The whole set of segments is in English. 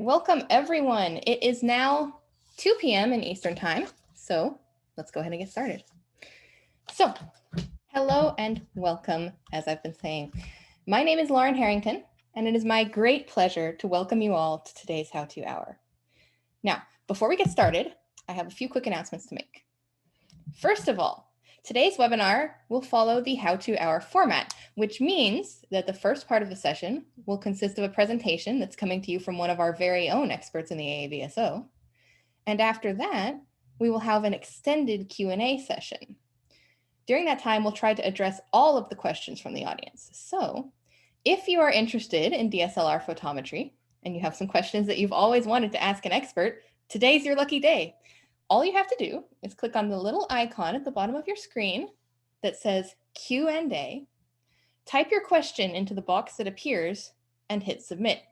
Welcome everyone. It is now 2 p.m. in Eastern Time, so let's go ahead and get started. So, hello and welcome, as I've been saying. My name is Lauren Harrington, and it is my great pleasure to welcome you all to today's How To Hour. Now, before we get started, I have a few quick announcements to make. First of all, today's webinar will follow the How To Hour format, which means that the first part of the session will consist of a presentation that's coming to you from one of our very own experts in the Aavso. And after that, we will have an extended Q&A session. During that time, we'll try to address all of the questions from the audience. So if you are interested in DSLR photometry and you have some questions that you've always wanted to ask an expert, today's your lucky day. All you have to do is click on the little icon at the bottom of your screen that says Q&A, type your question into the box that appears, and hit submit.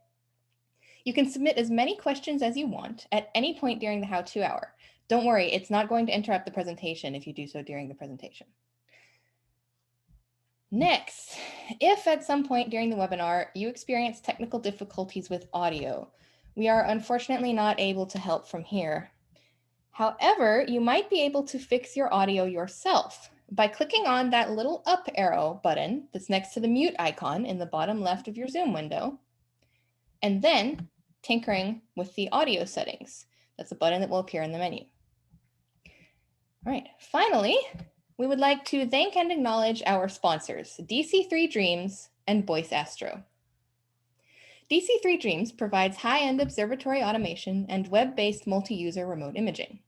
You can submit as many questions as you want at any point during the How To Hour. Don't worry, it's not going to interrupt the presentation if you do so during the presentation. Next, if at some point during the webinar you experience technical difficulties with audio, we are unfortunately not able to help from here. However, you might be able to fix your audio yourself by clicking on that little up arrow button that's next to the mute icon in the bottom left of your Zoom window, and then tinkering with the audio settings. That's a button that will appear in the menu. All right, finally, we would like to thank and acknowledge our sponsors, DC3 Dreams and Voice Astro. DC3 Dreams provides high-end observatory automation and web-based multi-user remote imaging.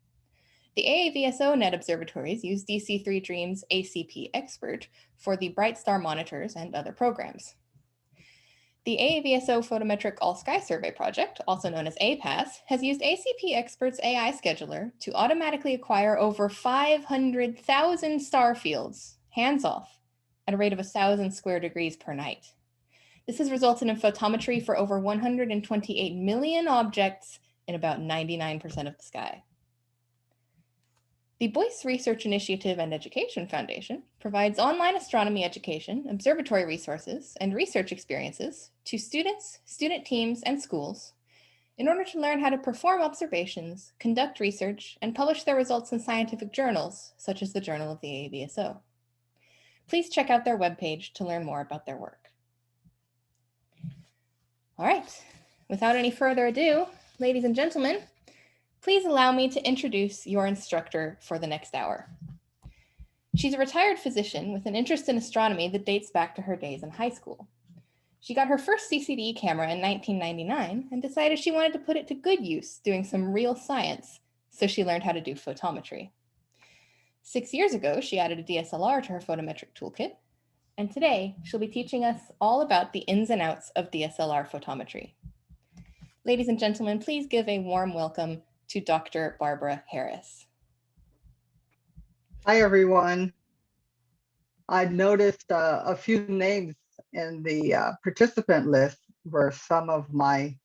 The Aavso net observatories use DC3 Dreams ACP Expert for the Bright Star monitors and other programs. The Aavso Photometric All-Sky Survey project, also known as APAS, has used ACP Expert's AI scheduler to automatically acquire over 500,000 star fields, hands-off, at a rate of 1,000 square degrees per night. This has resulted in photometry for over 128 million objects in about 99% of the sky. The Boyce Research Initiative and Education Foundation provides online astronomy education, observatory resources, and research experiences to students, student teams, and schools in order to learn how to perform observations, conduct research, and publish their results in scientific journals, such as the Journal of the Aavso. Please check out their webpage to learn more about their work. All right, without any further ado, ladies and gentlemen, please allow me to introduce your instructor for the next hour. She's a retired physician with an interest in astronomy that dates back to her days in high school. She got her first CCD camera in 1999 and decided she wanted to put it to good use doing some real science, so she learned how to do photometry. 6 years ago, she added a DSLR to her photometric toolkit, and today she'll be teaching us all about the ins and outs of DSLR photometry. Ladies and gentlemen, please give a warm welcome to Dr. Barbara Harris. Hi, everyone. I noticed a few names in the participant list were some of my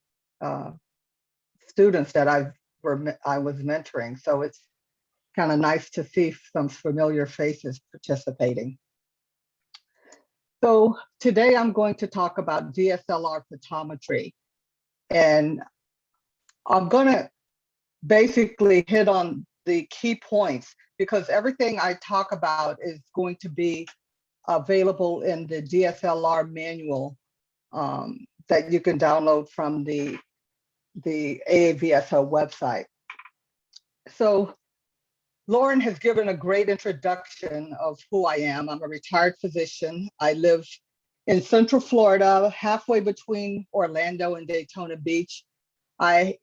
students that I was mentoring. So it's kind of nice to see some familiar faces participating. So today I'm going to talk about DSLR photometry. And I'm going to basically hit on the key points because everything I talk about is going to be available in the DSLR manual that you can download from the Aavso website. So Lauren has given a great introduction of who I am. I'm a retired physician. I live in Central Florida, halfway between Orlando and Daytona Beach. I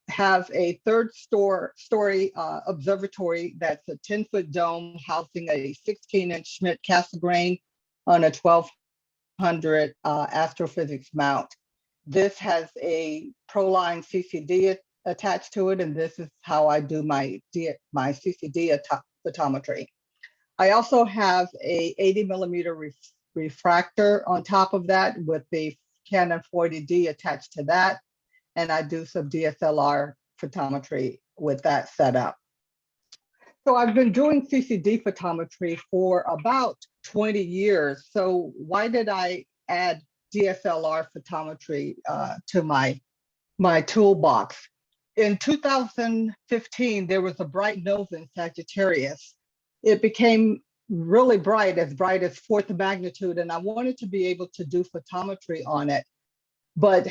have a third-story observatory that's a 10-foot dome housing a 16-inch Schmidt Cassegrain on a 1200 astrophysics mount. This has a Proline CCD attached to it, and this is how I do my CCD photometry. I also have a 80mm refractor on top of that with the Canon 40D attached to that. And I do some DSLR photometry with that setup. So I've been doing CCD photometry for about 20 years. So why did I add DSLR photometry to my my toolbox. In 2015, there was a bright nova in Sagittarius. It became really bright as fourth magnitude, and I wanted to be able to do photometry on it, but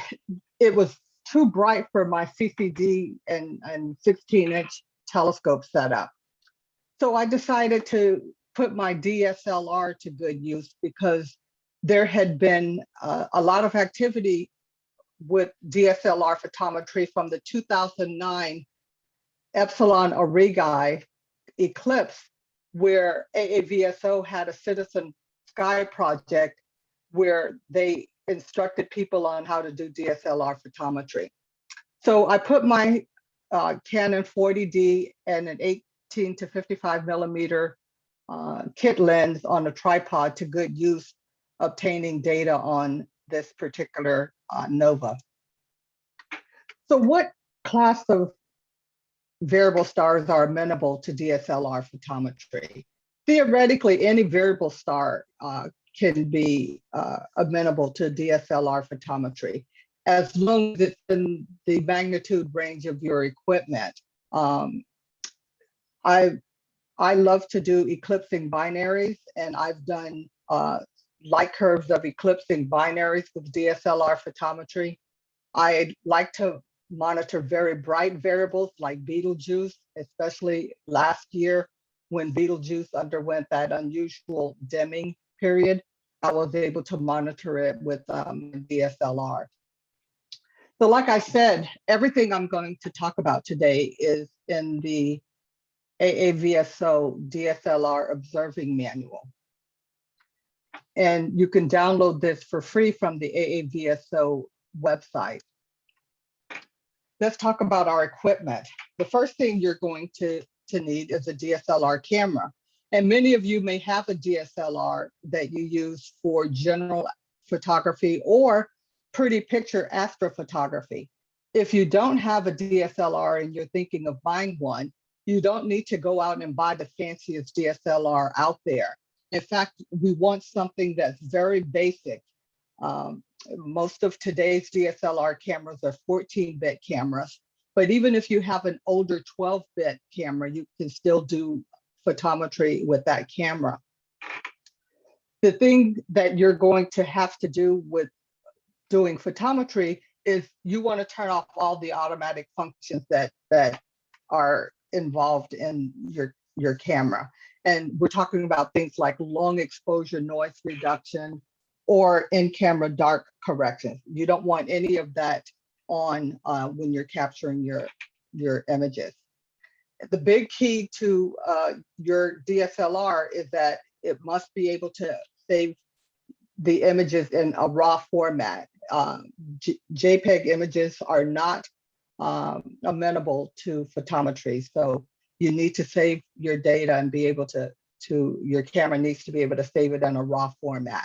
it was too bright for my CCD and 16-inch telescope setup. So I decided to put my DSLR to good use because there had been a lot of activity with DSLR photometry from the 2009 Epsilon Aurigae eclipse, where AAVSO had a citizen sky project where they instructed people on how to do DSLR photometry. So I put my Canon 40D and an 18 to 55 millimeter kit lens on a tripod to good use, obtaining data on this particular nova. So what class of variable stars are amenable to DSLR photometry? Theoretically, any variable star can be amenable to DSLR photometry, as long as it's in the magnitude range of your equipment. I love to do eclipsing binaries, and I've done light curves of eclipsing binaries with DSLR photometry. I like to monitor very bright variables like Betelgeuse, especially last year when Betelgeuse underwent that unusual dimming period. I was able to monitor it with DSLR. So like I said, everything I'm going to talk about today is in the AAVSO DSLR Observing Manual. And you can download this for free from the AAVSO website. Let's talk about our equipment. The first thing you're going to need is a DSLR camera. And many of you may have a DSLR that you use for general photography or pretty picture astrophotography. If you don't have a DSLR and you're thinking of buying one, you don't need to go out and buy the fanciest DSLR out there. In fact, we want something that's very basic. Most of today's DSLR cameras are 14-bit cameras, but even if you have an older 12-bit camera, you can still do photometry with that camera. The thing that you're going to have to do with doing photometry is you want to turn off all the automatic functions that are involved in your camera. And we're talking about things like long exposure noise reduction or in-camera dark correction. You don't want any of that on when you're capturing your images. The big key to your DSLR is that it must be able to save the images in a raw format. JPEG images are not amenable to photometry. So you need to save your data and be able to your camera needs to be able to save it in a raw format.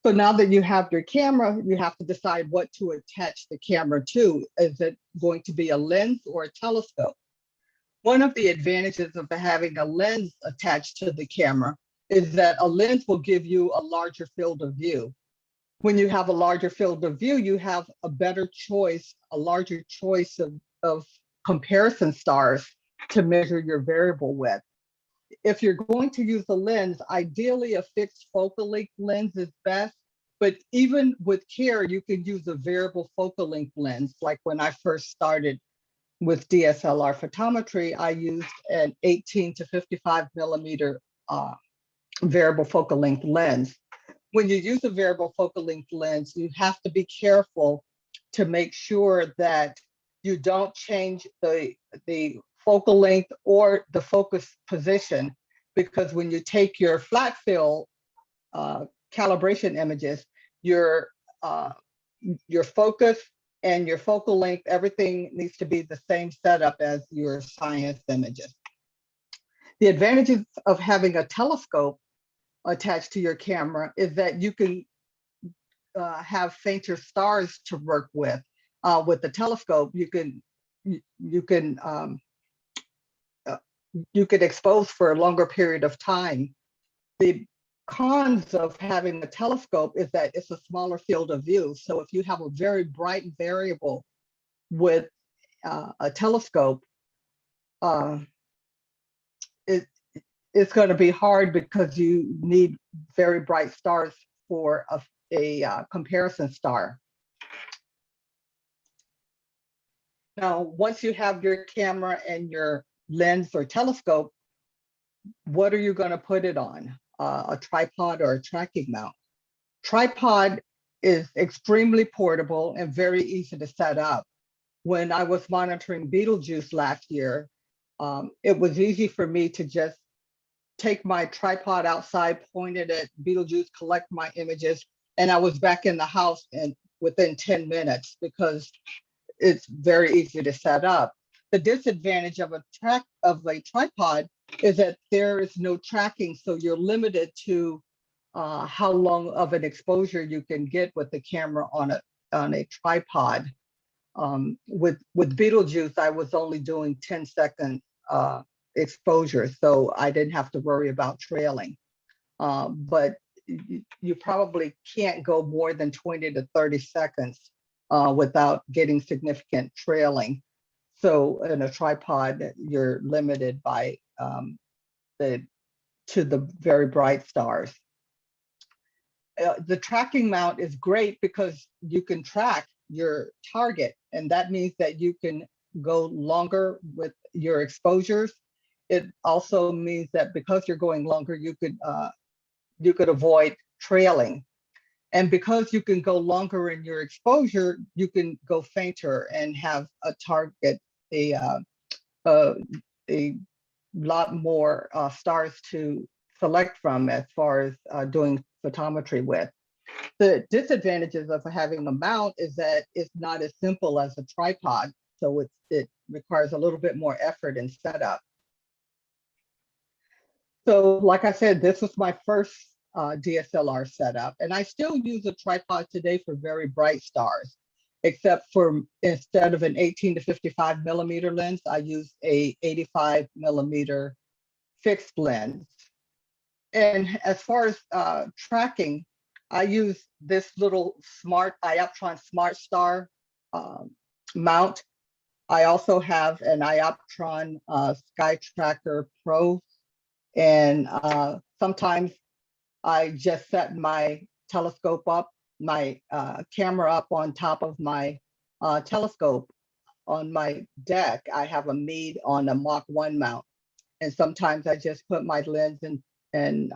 So now that you have your camera, you have to decide what to attach the camera to. Is it going to be a lens or a telescope? One of the advantages of having a lens attached to the camera is that a lens will give you a larger field of view. When you have a larger field of view, you have a better choice, a larger choice of comparison stars to measure your variable with. If you're going to use a lens, ideally a fixed focal length lens is best, but even with care, you can use a variable focal length lens. Like when I first started with DSLR photometry, I used an 18 to 55 millimeter variable focal length lens. When you use a variable focal length lens, you have to be careful to make sure that you don't change the focal length or the focus position, because when you take your flat field calibration images, your focus and your focal length, everything needs to be the same setup as your science images. The advantages of having a telescope attached to your camera is that you can have fainter stars to work with. With the telescope, you could expose for a longer period of time. The cons of having a telescope is that it's a smaller field of view. So if you have a very bright variable with a telescope, it's going to be hard because you need very bright stars for a comparison star. Now, once you have your camera and your lens or telescope, what are you going to put it on? A tripod or a tracking mount? Tripod is extremely portable and very easy to set up. When I was monitoring Betelgeuse last year, it was easy for me to just take my tripod outside, point it at Betelgeuse, collect my images, and I was back in the house within 10 minutes because it's very easy to set up. The disadvantage of a tripod is that there is no tracking, so you're limited to how long of an exposure you can get with the camera on a tripod. With Betelgeuse, I was only doing 10-second exposure, so I didn't have to worry about trailing. But you probably can't go more than 20 to 30 seconds without getting significant trailing. So in a tripod, you're limited by the very bright stars. The tracking mount is great because you can track your target, and that means that you can go longer with your exposures. It also means that because you're going longer, you could avoid trailing. And because you can go longer in your exposure, you can go fainter and have a target a lot more stars to select from as far as doing photometry with. The disadvantages of having a mount is that it's not as simple as a tripod, so it requires a little bit more effort and setup. So like I said, this was my first DSLR setup, and I still use a tripod today for very bright stars, except for instead of an 18 to 55 millimeter lens, I use a 85 millimeter fixed lens. And as far as tracking, I use this little Ioptron Smart Star mount. I also have an Ioptron Sky Tracker Pro, and sometimes I just set my telescope up, my camera up on top of my telescope on my deck. I have a Meade on a Mach 1 mount, and sometimes I just put my lens and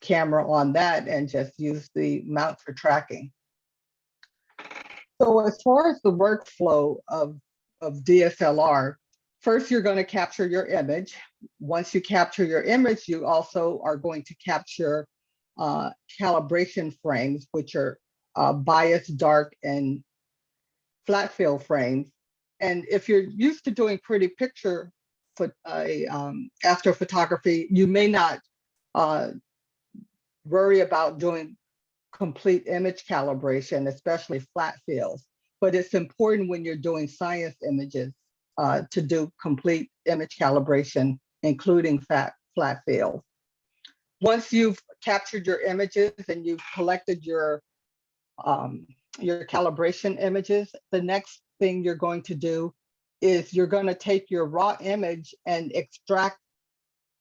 camera on that and just use the mount for tracking. So as far as the workflow of DSLR, first you're going to capture your image. Once you capture your image, you also are going to capture calibration frames, which are bias, dark, and flat fill frames. And if you're used to doing pretty picture astrophotography, you may not worry about doing complete image calibration, especially flat fills. But it's important when you're doing science images to do complete image calibration, including flat fills. Once you've captured your images and you've collected your calibration images, the next thing you're going to do is you're going to take your raw image and extract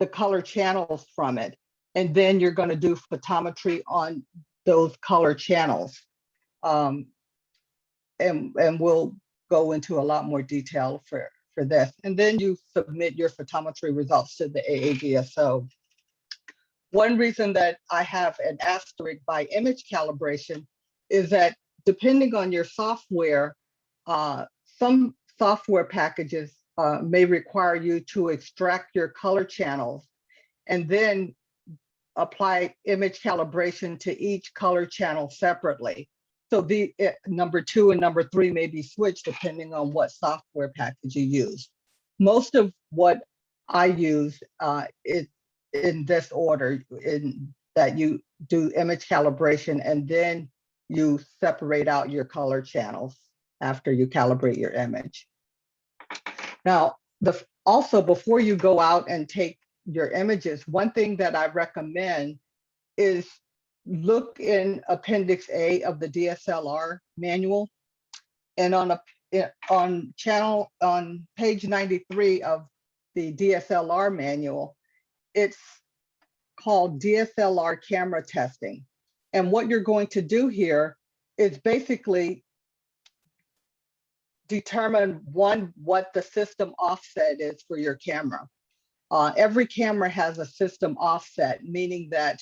the color channels from it. And then you're going to do photometry on those color channels. And we'll go into a lot more detail for this. And then you submit your photometry results to the AADSO. One reason that I have an asterisk by image calibration is that depending on your software, some software packages may require you to extract your color channels and then apply image calibration to each color channel separately. So the number 2 and number 3 may be switched depending on what software package you use. Most of what I use is in this order, in that you do image calibration and then you separate out your color channels after you calibrate your image. Now, also before you go out and take your images, one thing that I recommend is look in Appendix A of the DSLR manual, and on page 93 of the DSLR manual, it's called DSLR camera testing. And what you're going to do here is basically determine what the system offset is for your camera. Every camera has a system offset, meaning that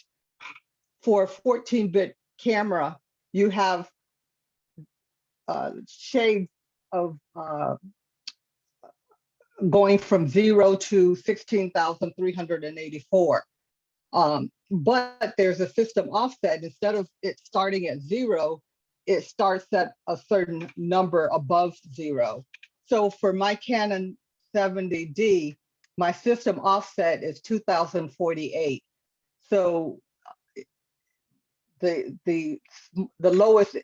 for a 14-bit camera, you have shades of going from 0 to 16,384. But there's a system offset. Instead of it starting at 0, it starts at a certain number above 0. So for my Canon 70D, my system offset is 2048. So the lowest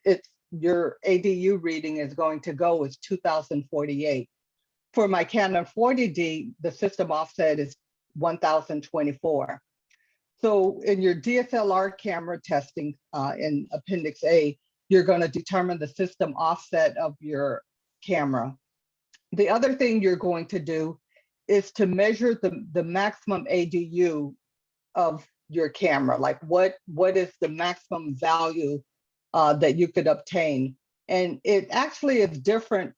your ADU reading is going to go is 2048. For my Canon 40D, the system offset is 1024. So in your DSLR camera testing in Appendix A, you're going to determine the system offset of your camera. The other thing you're going to do is to measure the maximum ADU of your camera, like what is the maximum value that you could obtain. And it actually is different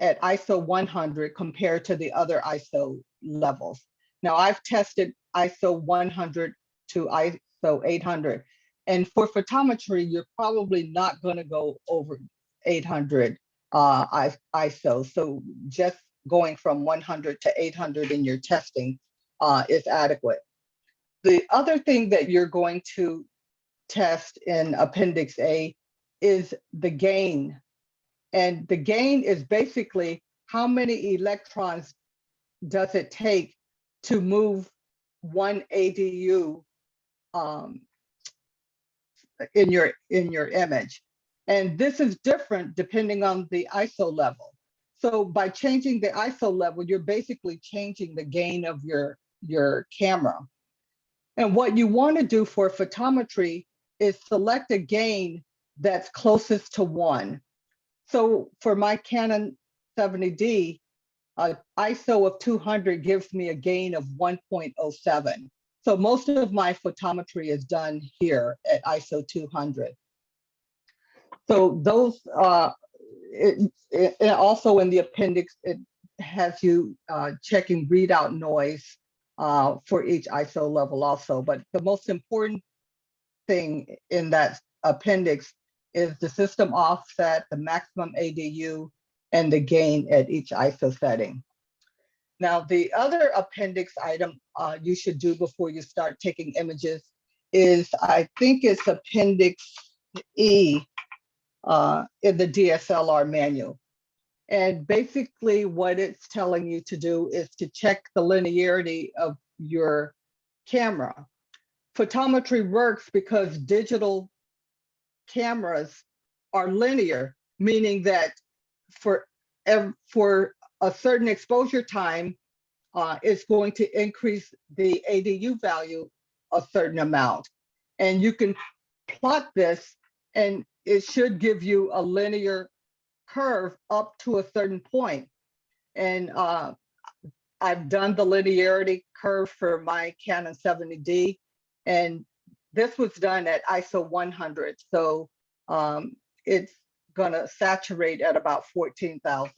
at ISO 100 compared to the other ISO levels. Now I've tested ISO 100 to ISO 800. And for photometry, you're probably not going to go over 800 ISO. So just going from 100 to 800 in your testing is adequate. The other thing that you're going to test in Appendix A is the gain. And the gain is basically how many electrons does it take to move one ADU in your image. And this is different depending on the ISO level. So by changing the ISO level, you're basically changing the gain of your camera. And what you want to do for photometry is select a gain that's closest to 1. So for my Canon 70D, ISO of 200 gives me a gain of 1.07. So most of my photometry is done here at ISO 200. So those, also in the appendix, it has you checking readout noise for each ISO level also. But the most important thing in that appendix is the system offset, the maximum ADU, and the gain at each ISO setting. Now, the other appendix item you should do before you start taking images is, I think it's Appendix E in the DSLR manual. And basically what it's telling you to do is to check the linearity of your camera. Photometry works because digital cameras are linear, meaning that for a certain exposure time, it's going to increase the ADU value a certain amount. And you can plot this and it should give you a linear curve up to a certain point. And I've done the linearity curve for my Canon 70D, and this was done at ISO 100. So it's gonna saturate at about 14,000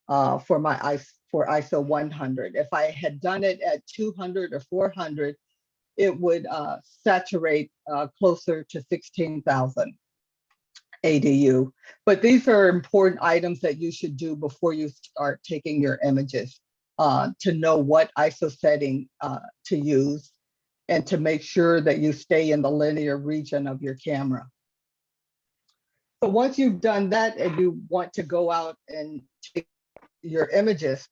for ISO 100. If I had done it at 200 or 400, it would saturate closer to 16,000 ADU. But these are important items that you should do before you start taking your images to know what ISO setting to use and to make sure that you stay in the linear region of your camera. So once you've done that and you want to go out and take your images,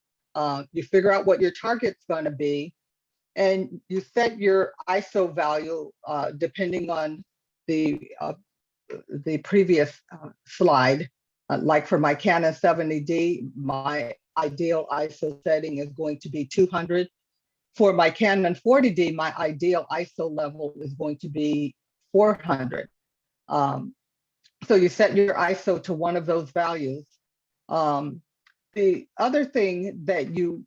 you figure out what your target's going to be, and you set your ISO value depending on the previous slide. Like for my Canon 70D, my ideal ISO setting is going to be 200. For my Canon 40D, my ideal ISO level is going to be 400. So you set your ISO to one of those values. The other thing that you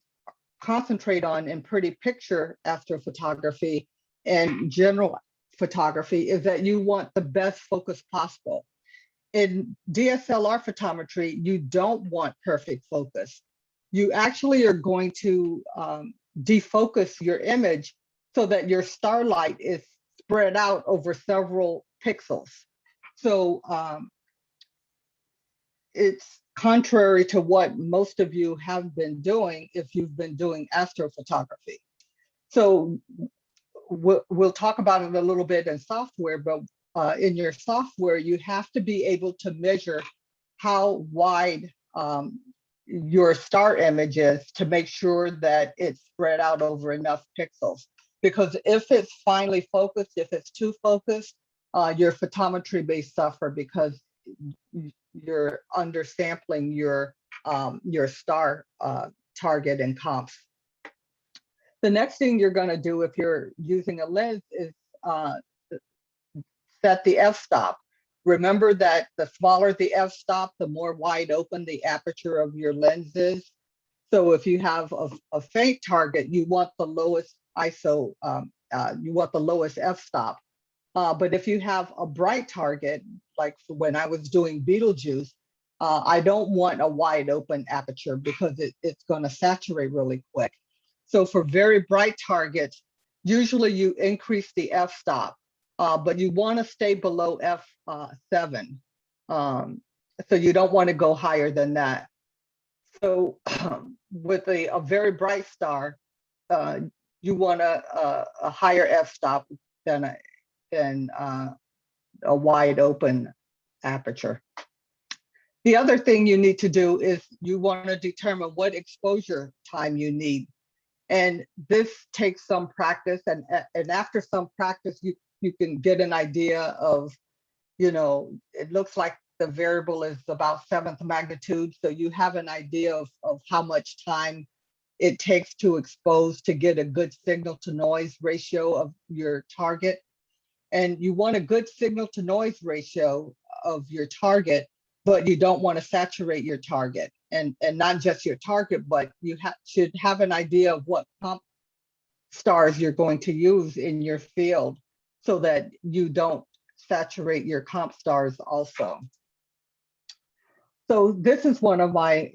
concentrate on in pretty picture astrophotography and general photography is that you want the best focus possible. In DSLR photometry, you don't want perfect focus. You actually are going to defocus your image so that your starlight is spread out over several pixels. So it's contrary to what most of you have been doing if you've been doing astrophotography. So we'll talk about it a little bit in software, but in your software, you have to be able to measure how wide your star image is to make sure that it's spread out over enough pixels. Because if it's finely focused, if it's too focused, your photometry may suffer because you're undersampling your star target and comps. The next thing you're going to do if you're using a lens is set the f-stop. Remember that the smaller the f-stop, the more wide open the aperture of your lens is. So if you have a faint target, you want the lowest ISO, you want the lowest f-stop. But if you have a bright target, like when I was doing Betelgeuse, I don't want a wide open aperture because it's going to saturate really quick. So for very bright targets, usually you increase the f-stop, but you want to stay below f7. So you don't want to go higher than that. So with a very bright star, you want a higher f-stop than a wide open aperture. The other thing you need to do is you want to determine what exposure time you need. And this takes some practice, and after some practice, you can get an idea of, it looks like the variable is about 7th magnitude. So you have an idea of how much time it takes to expose to get a good signal to noise ratio of your target. And you want a good signal to noise ratio of your target, but you don't want to saturate your target. And not just your target, but you should have an idea of what comp stars you're going to use in your field so that you don't saturate your comp stars also. So this is one of my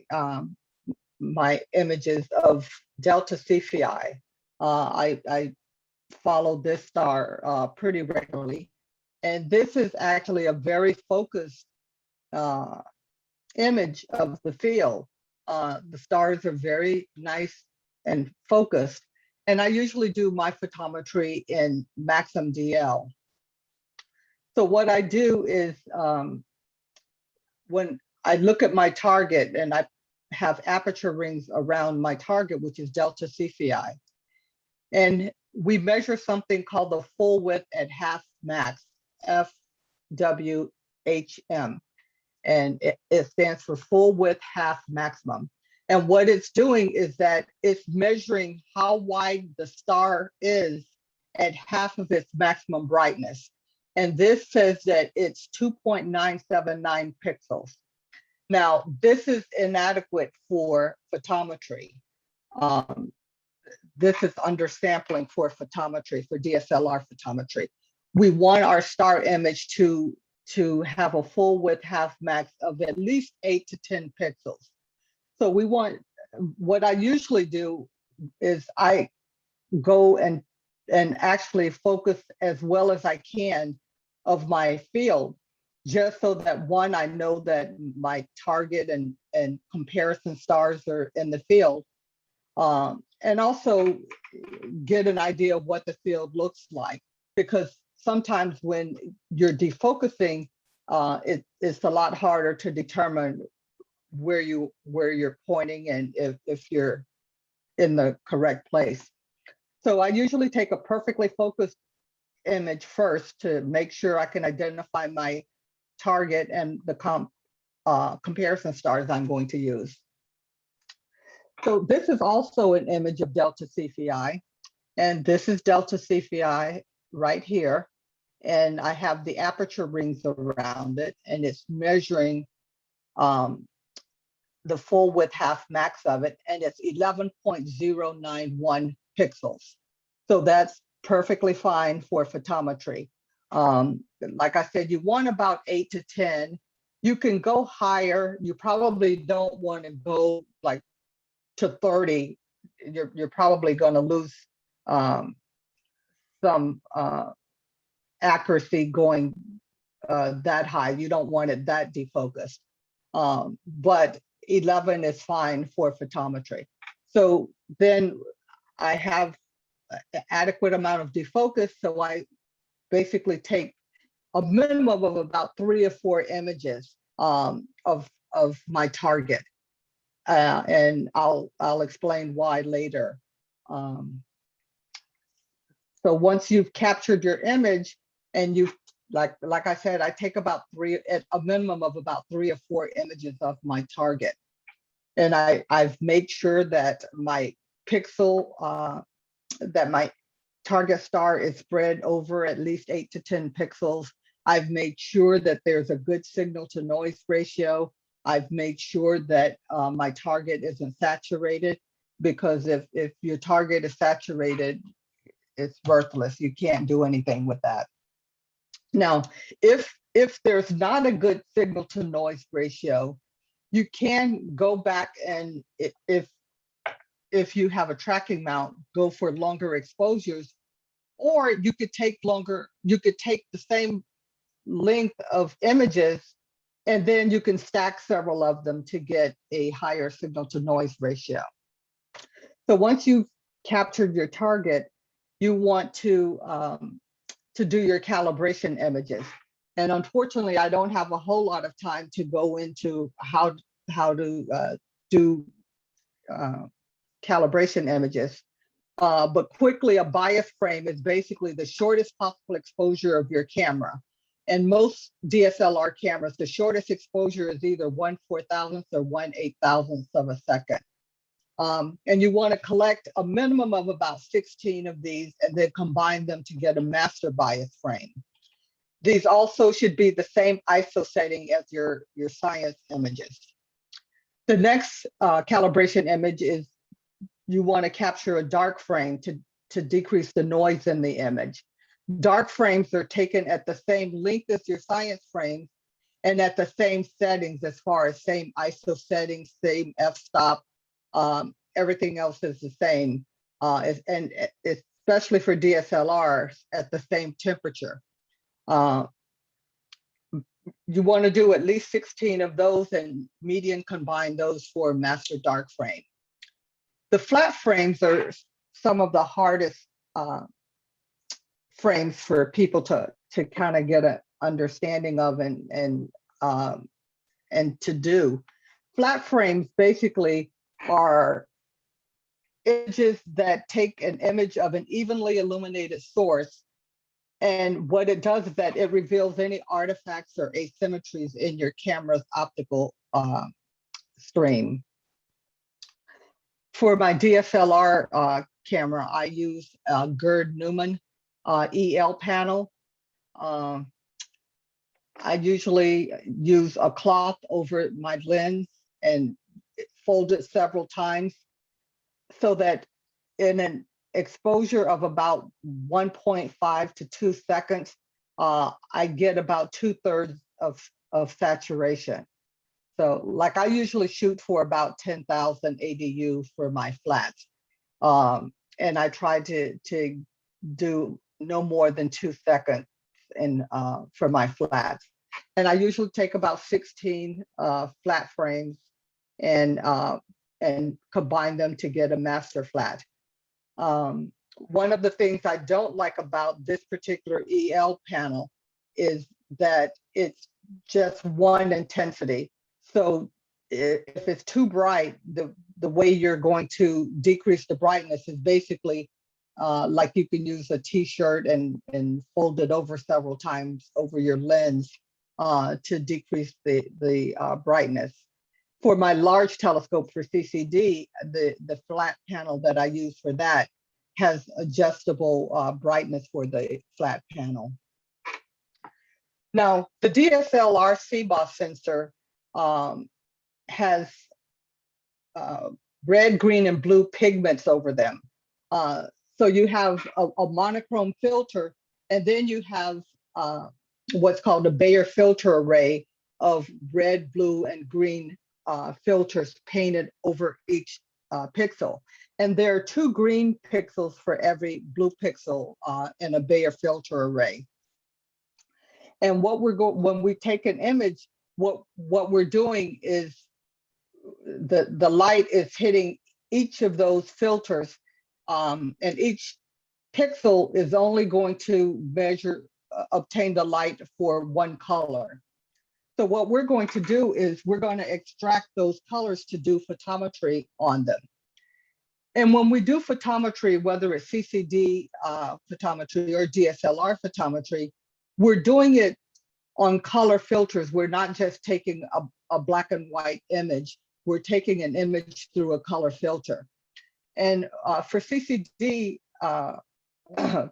my images of Delta Cephei. I follow this star pretty regularly. And this is actually a very focused image of the field. The stars are very nice and focused. And I usually do my photometry in Maxim DL. So what I do is when I look at my target and I have aperture rings around my target, which is Delta Cephei. And we measure something called the full width at half max, FWHM. And it stands for full width half maximum. And what it's doing is that it's measuring how wide the star is at half of its maximum brightness. And this says that it's 2.979 pixels. Now, this is inadequate for photometry. This is undersampling for photometry, for DSLR photometry. We want our star image to have a full width half max of at least 8 to 10 pixels. So we want, what I usually do is I go and actually focus as well as I can of my field, just so that one, I know that my target and comparison stars are in the field, and also get an idea of what the field looks like. Because sometimes when you're defocusing, it's a lot harder to determine where you're pointing and if you're in the correct place. So I usually take a perfectly focused image first to make sure I can identify my target and the comparison stars I'm going to use. So this is also an image of Delta Cephei. And this is delta CFI right here. And I have the aperture rings around it, and it's measuring the full width half max of it, and it's 11.091 pixels. So that's perfectly fine for photometry. Like I said, you want about 8 to 10. You can go higher. You probably don't want to go like to 30. You're probably going to lose some accuracy going that high. You don't want it that defocused. But 11 is fine for photometry. So then I have an adequate amount of defocus. So I basically take a minimum of about 3 or 4 images of my target. And I'll explain why later. So once you've captured your image and you've, like I said, I take about a minimum of about 3 or 4 images of my target. And I've made sure that my pixel, that my target star is spread over at least 8 to 10 pixels. I've made sure that there's a good signal to noise ratio. I've made sure that my target isn't saturated, because if your target is saturated, it's worthless. You can't do anything with that. Now, if there's not a good signal to noise ratio, you can go back and if you have a tracking mount, go for longer exposures, or you could take the same length of images, and then you can stack several of them to get a higher signal to noise ratio. So once you've captured your target, you want to do your calibration images. And unfortunately, I don't have a whole lot of time to go into how to do calibration images. But quickly, a bias frame is basically the shortest possible exposure of your camera. And most DSLR cameras, the shortest exposure is either 1/4000th or 1/8000th of a second. And you want to collect a minimum of about 16 of these and then combine them to get a master bias frame. These also should be the same ISO setting as your science images. The next calibration image is you want to capture a dark frame to decrease the noise in the image. Dark frames are taken at the same length as your science frames and at the same settings, as far as same ISO settings, same f-stop. Everything else is the same, and especially for DSLRs at the same temperature. You want to do at least 16 of those and median combine those for master dark frame. The flat frames are some of the hardest frames for people to kind of get an understanding of and to do. Flat frames basically are images that take an image of an evenly illuminated source, and what it does is that it reveals any artifacts or asymmetries in your camera's optical stream. For my DSLR camera, I use a Gerd Newman EL panel. I usually use a cloth over my lens and fold it several times, so that in an exposure of about 1.5 to 2 seconds, I get about 2/3 of saturation. So like I usually shoot for about 10,000 ADU for my flats. And I try to do no more than 2 seconds for my flats. And I usually take about 16 flat frames and combine them to get a master flat. One of the things I don't like about this particular EL panel is that it's just one intensity. So if it's too bright, the way you're going to decrease the brightness is basically like you can use a t-shirt and fold it over several times over your lens to decrease the brightness. For my large telescope for CCD, the flat panel that I use for that has adjustable brightness for the flat panel. Now, the DSLR Cmos sensor has red, green, and blue pigments over them. So you have a monochrome filter, and then you have what's called a Bayer filter array of red, blue, and green filters painted over each pixel. And there are 2 green pixels for every blue pixel in a Bayer filter array. And what when we take an image, what we're doing is the light is hitting each of those filters, and each pixel is only going to obtain the light for one color. So what we're going to do is we're going to extract those colors to do photometry on them. And when we do photometry, whether it's CCD photometry or DSLR photometry, we're doing it on color filters. We're not just taking a black and white image. We're taking an image through a color filter. And for CCD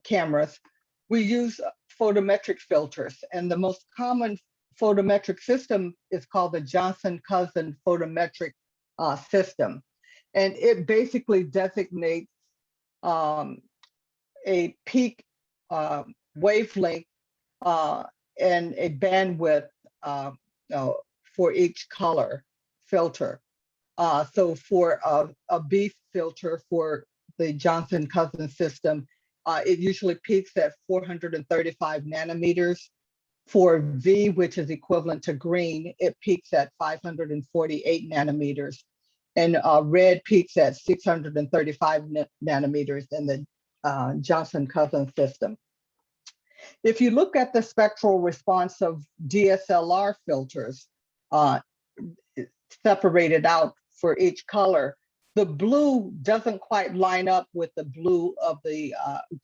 cameras, we use photometric filters. And the most common photometric system is called the Johnson-Cousin photometric system. And it basically designates a peak wavelength and a bandwidth for each color filter. So for a B filter for the Johnson-Cousin system, it usually peaks at 435 nanometers. For V, which is equivalent to green, it peaks at 548 nanometers. And red peaks at 635 nanometers in the Johnson-Cousin system. If you look at the spectral response of DSLR filters separated out for each color, the blue doesn't quite line up with the blue of the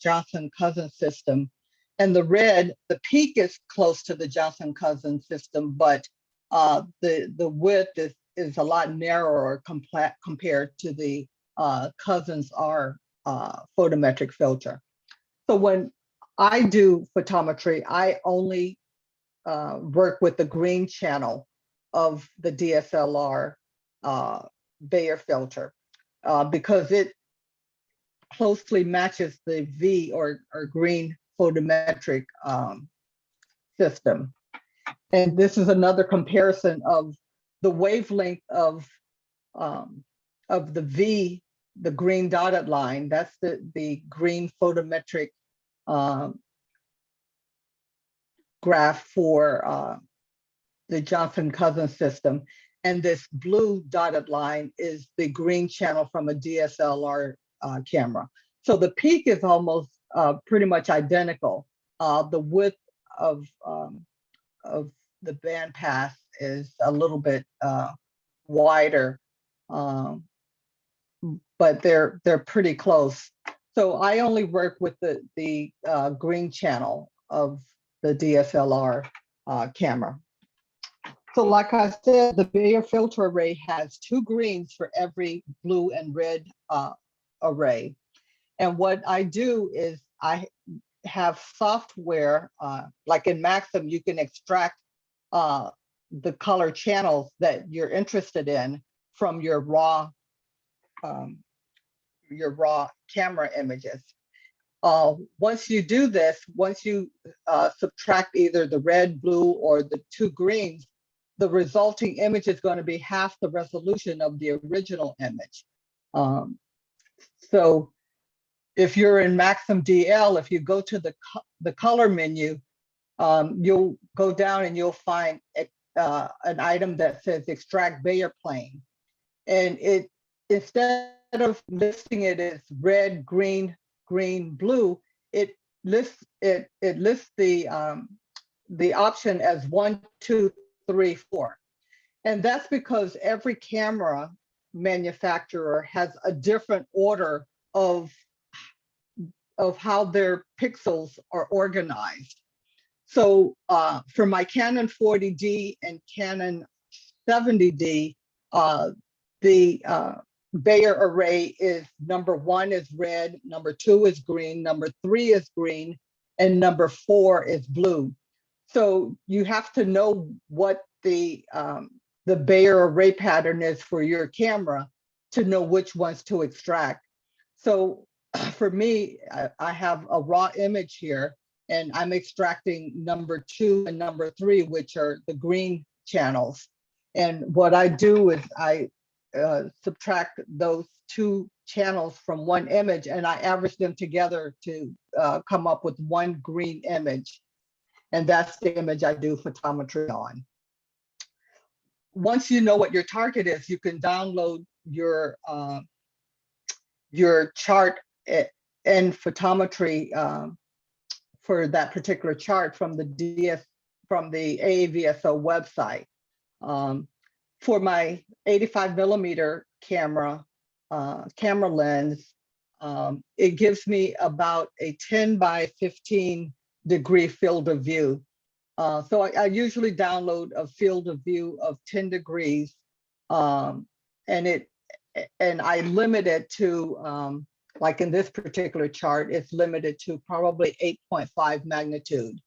Johnson-Cousin system. And the red, the peak is close to the Johnson-Cousin system, but the width is a lot narrower compared to the Cousins R photometric filter. So when I do photometry, I only work with the green channel of the DSLR Bayer filter because it closely matches the V or green photometric system. And this is another comparison of the wavelength of the V, the green dotted line. That's the green photometric graph for the Johnson-Cousin system. And this blue dotted line is the green channel from a DSLR camera. So the peak is almost pretty much identical. The width of the bandpass is a little bit wider, but they're pretty close. So I only work with the green channel of the DSLR camera. So like I said, the Bayer filter array has 2 greens for every blue and red array. And what I do is I have software, like in Maxim, you can extract the color channels that you're interested in from your raw camera images. Once you do this, once you subtract either the red, blue, or the 2 greens, the resulting image is going to be half the resolution of the original image. So if you're in Maxim DL, if you go to the color menu, you'll go down and you'll find an item that says extract Bayer plane. And it, instead of listing it as red, green, blue, it lists the option as 1, 2, 3, 4. And that's because every camera manufacturer has a different order of how their pixels are organized. So for my Canon 40D and Canon 70D, the Bayer array is number 1 is red, number 2 is green, number 3 is green, and number 4 is blue. So you have to know what the Bayer array pattern is for your camera to know which ones to extract. So for me, I have a raw image here, and I'm extracting number 2 and number 3, which are the green channels. And what I do is I subtract those 2 channels from one image, and I average them together to come up with one green image. And that's the image I do photometry on. Once you know what your target is, you can download your chart and photometry for that particular chart from the AAVSO website. For my 85mm camera lens, it gives me about a 10 by 15 degree field of view. So I usually download a field of view of 10 degrees, and I limit it to, like in this particular chart, it's limited to probably 8.5 magnitude.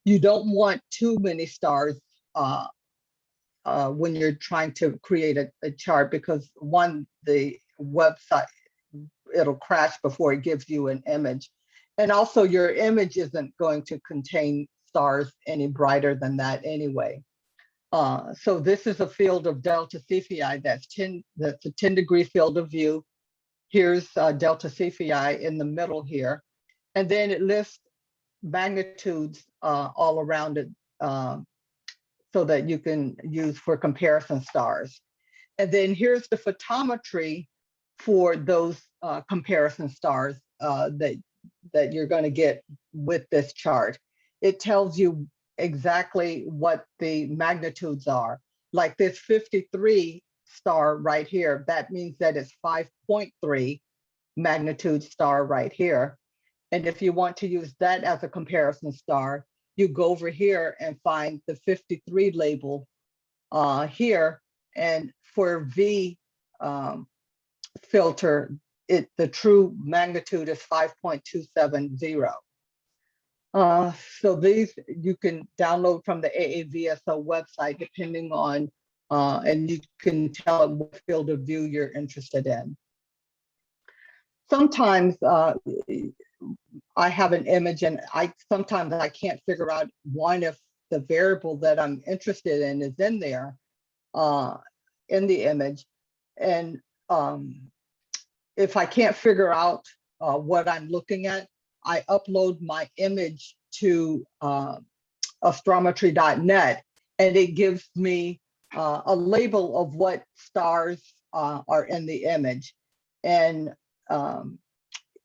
You don't want too many stars when you're trying to create a chart, because one, the website, it'll crash before it gives you an image. And also your image isn't going to contain stars any brighter than that anyway. So this is a field of Delta Cephei that's a 10 degree field of view. Here's Delta Cephei in the middle here. And then it lists magnitudes all around it so that you can use for comparison stars. And then here's the photometry for those comparison stars that you're going to get with this chart. It tells you exactly what the magnitudes are. Like this 53 star right here, that means that it's 5.3 magnitude star right here. And if you want to use that as a comparison star, you go over here and find the 53 label here. And for V filter, the true magnitude is 5.270. So these you can download from the AAVSO website, depending on, and you can tell it what field of view you're interested in. Sometimes I have an image, and sometimes I can't figure out if the variable that I'm interested in is in there in the image. And if I can't figure out what I'm looking at, I upload my image to astrometry.net, and it gives me a label of what stars are in the image. And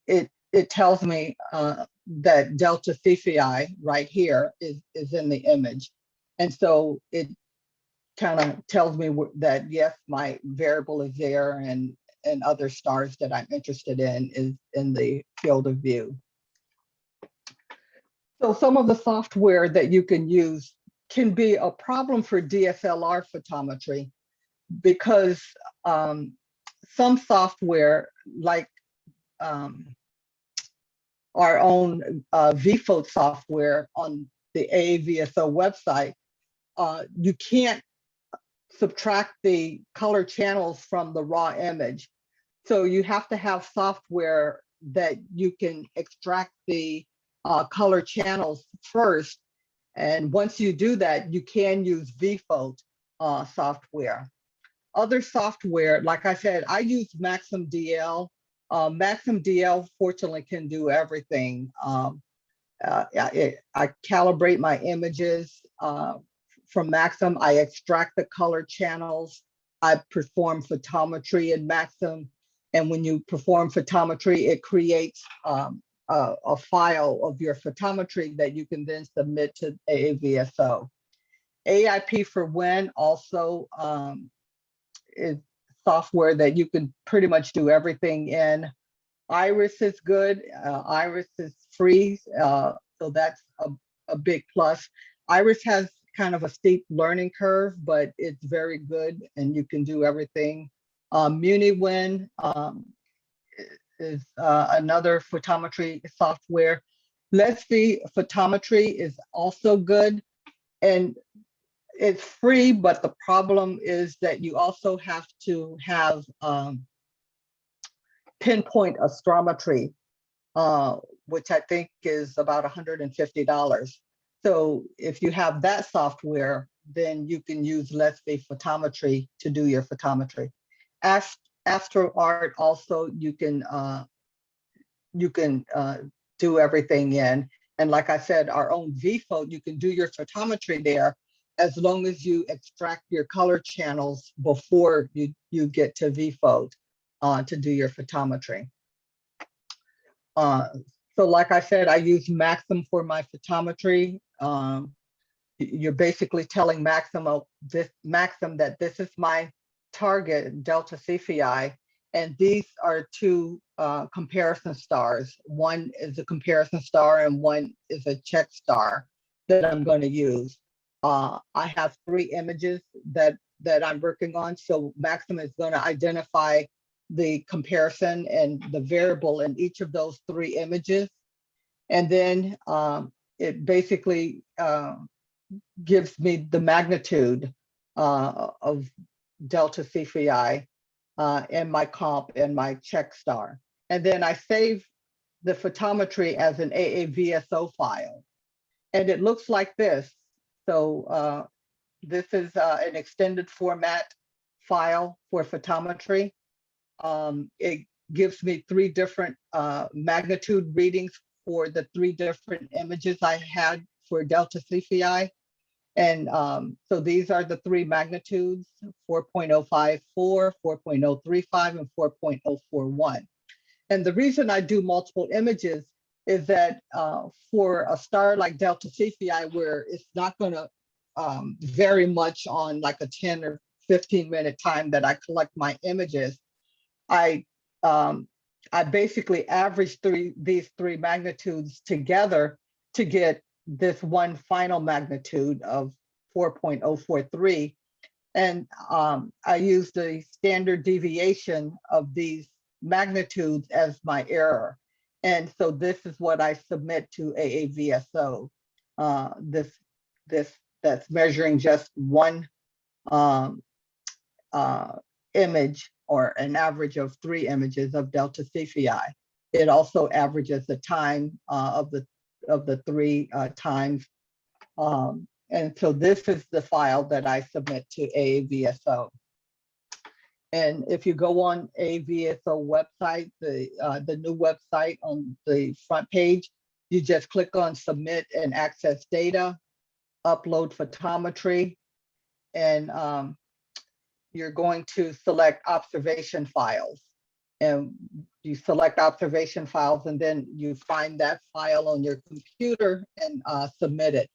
it tells me that Delta Cephei right here is in the image. And so it kind of tells me that, yes, my variable is there, and other stars that I'm interested in is in the field of view. So some of the software that you can use can be a problem for DSLR photometry, because some software, like our own VPhoto software on the AAVSO website, you can't subtract the color channels from the raw image. So you have to have software that you can extract the color channels first. And once you do that, you can use VPhoto software. Other software, like I said, I use Maxim DL. Maxim DL fortunately can do everything. I calibrate my images from Maxim. I extract the color channels. I perform photometry in Maxim. And when you perform photometry, it creates a file of your photometry that you can then submit to AAVSO. AIP for Win also is software that you can pretty much do everything in. Iris is good. Iris is free, so that's a big plus. Iris has kind of a steep learning curve, but it's very good, and you can do everything MuniWin is another photometry software. Let's See Photometry is also good, and it's free, but the problem is that you also have to have pinpoint astrometry, which I think is about $150. So if you have that software, then you can use Let's See Photometry to do your photometry. AstroArt also you can do everything in. And like I said, our own VPhoto, you can do your photometry there as long as you extract your color channels before you get to VPhoto to do your photometry. So like I said, I use Maxim for my photometry. You're basically telling Maxim that this is my target, delta Cephei, and these are two comparison stars. One is a comparison star and one is a check star that I'm going to use. I have 3 images that I'm working on, so Maxim is going to identify the comparison and the variable in each of those 3 images. And then it basically gives me the magnitude of delta Cephei and my comp and my check star. And then I save the photometry as an AAVSO file. And it looks like this. So this is an extended format file for photometry. It gives me 3 different magnitude readings for the 3 different images I had for delta Cephei. And so these are the 3 magnitudes, 4.054, 4.035, and 4.041. And the reason I do multiple images is that for a star like delta Cephei, where it's not going to vary much on like a 10 or 15-minute time that I collect my images, I basically average these 3 magnitudes together to get this one final magnitude of 4.043. And I use the standard deviation of these magnitudes as my error. And so this is what I submit to AAVSO. That's measuring just one image, or an average of 3 images of delta Cephei. It also averages the time of the 3 times. And so this is the file that I submit to AAVSO. And if you go on AAVSO website, the new website on the front page, you just click on Submit and Access Data, Upload Photometry, and you're going to select observation files. And you select observation files, and then you find that file on your computer and submit it.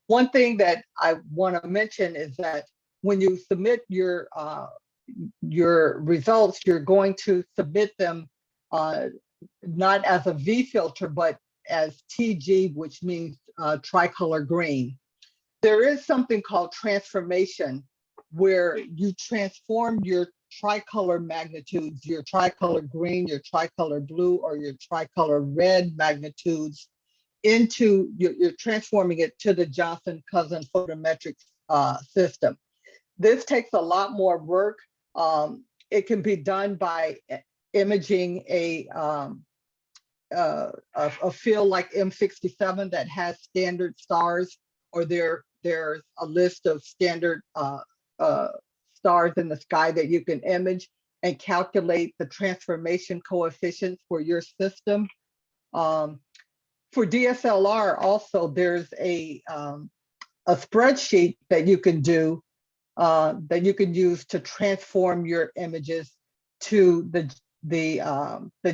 One thing that I want to mention is that when you submit your results, you're going to submit them not as a V filter, but as TG, which means tricolor green. There is something called transformation, where you transform your tricolor magnitudes, your tricolor green, your tricolor blue, or your tricolor red magnitudes into, you're transforming it to the Johnson-Cousin photometric system. This takes a lot more work. It can be done by imaging a field like M67 that has standard stars, or there's a list of standard stars in the sky that you can image and calculate the transformation coefficients for your system. For DSLR also, there's a spreadsheet that you can do that you can use to transform your images to the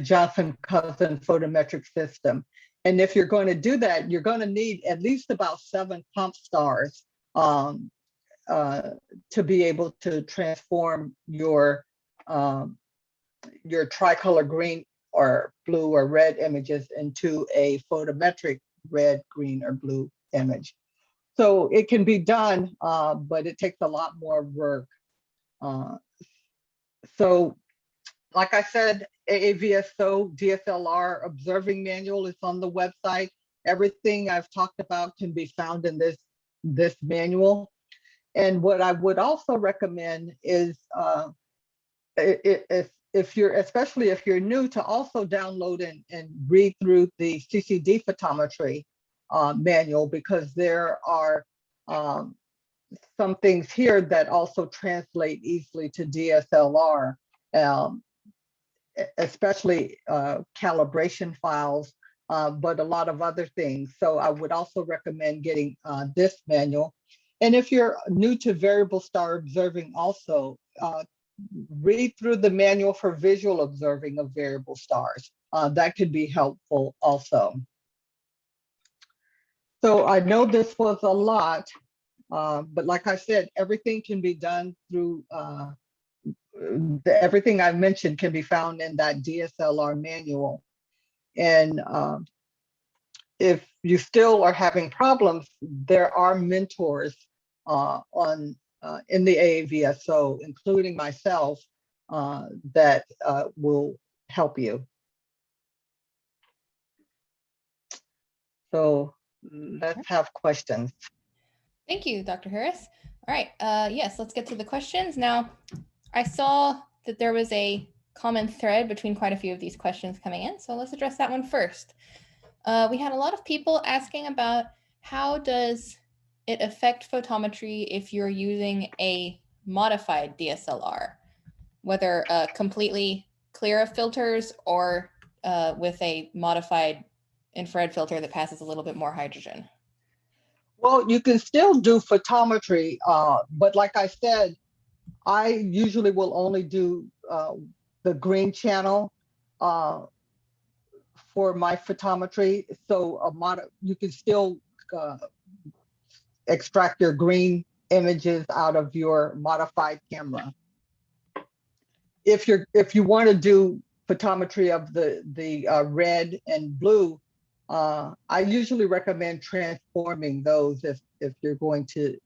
Johnson-Cousin photometric system. And if you're going to do that, you're going to need at least about 7 comp stars to be able to transform your tricolor green or blue or red images into a photometric red, green, or blue image. So it can be done, but it takes a lot more work. So like I said, AAVSO DSLR observing manual is on the website. Everything I've talked about can be found in this manual. And what I would also recommend is if you're, especially if you're new, to also download and read through the CCD photometry manual, because there are some things here that also translate easily to DSLR, especially calibration files, but a lot of other things. So I would also recommend getting this manual. And if you're new to variable star observing also, read through the manual for visual observing of variable stars. That could be helpful also. So I know this was a lot, but like I said, everything can be done through, everything I mentioned can be found in that DSLR manual. And if you still are having problems, there are mentors in the AAVSO, including myself, that will help you. So let's have questions. Thank you, Dr. Harris. All right, yes, let's get to the questions. Now, I saw that there was a common thread between quite a few of these questions coming in, so let's address that one first. We had a lot of people asking about how does it affect photometry if you're using a modified DSLR, whether completely clear of filters or with a modified infrared filter that passes a little bit more hydrogen. Well, you can still do photometry, but like I said, I usually will only do the green channel for my photometry. So you can still extract your green images out of your modified camera. If you want to do photometry of the red and blue, I usually recommend transforming those if you're going to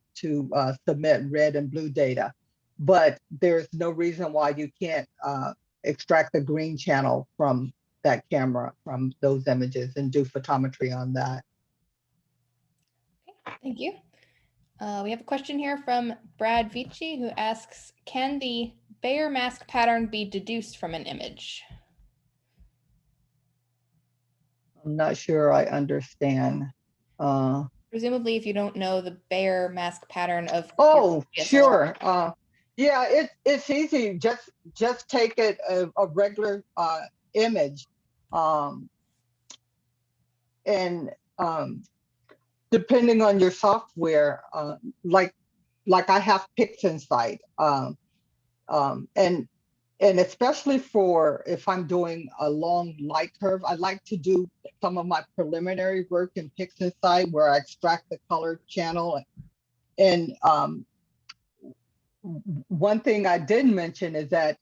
submit red and blue data. But there's no reason why you can't extract the green channel from that camera, from those images, and do photometry on that. Okay, thank you. We have a question here from Brad Vici, who asks, can the Bayer mask pattern be deduced from an image? I'm not sure I understand. Presumably, if you don't know the Bayer mask pattern of. Oh, sure. Yeah, it's easy. Just take it a regular image, and depending on your software, like I have PixInsight, and especially for if I'm doing a long light curve, I like to do some of my preliminary work in PixInsight where I extract the color channel. And one thing I didn't mention is that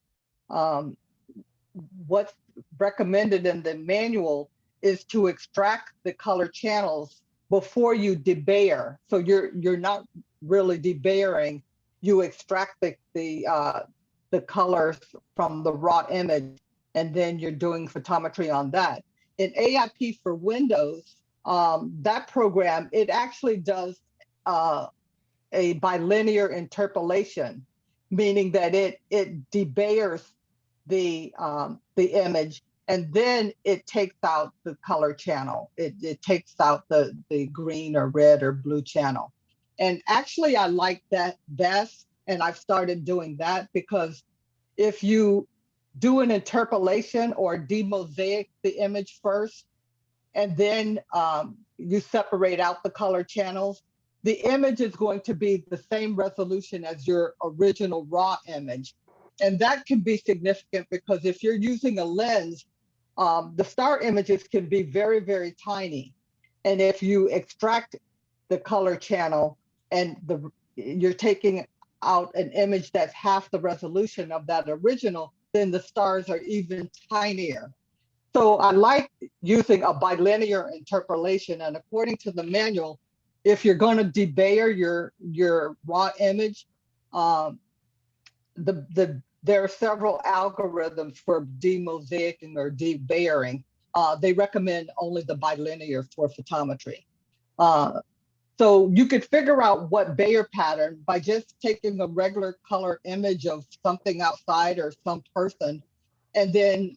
what's recommended in the manual is to extract the color channels before you debayer. So you're not really debayering. You extract the colors from the raw image, and then you're doing photometry on that. In AIP for Windows, that program, it actually does a bilinear interpolation, meaning that it debayers the image, and then it takes out the color channel. It takes out the green or red or blue channel. And actually, I like that best. And I've started doing that because if you do an interpolation or demosaic the image first, and then you separate out the color channels, the image is going to be the same resolution as your original raw image. And that can be significant because if you're using a lens, the star images can be very, very tiny. And if you extract the color channel and you're taking out an image that's half the resolution of that original, then the stars are even tinier. So I like using a bilinear interpolation. And according to the manual, if you're going to debayer your raw image, the there are several algorithms for demosaicing or debayering. They recommend only the bilinear for photometry. So you could figure out what Bayer pattern by just taking a regular color image of something outside or some person, and then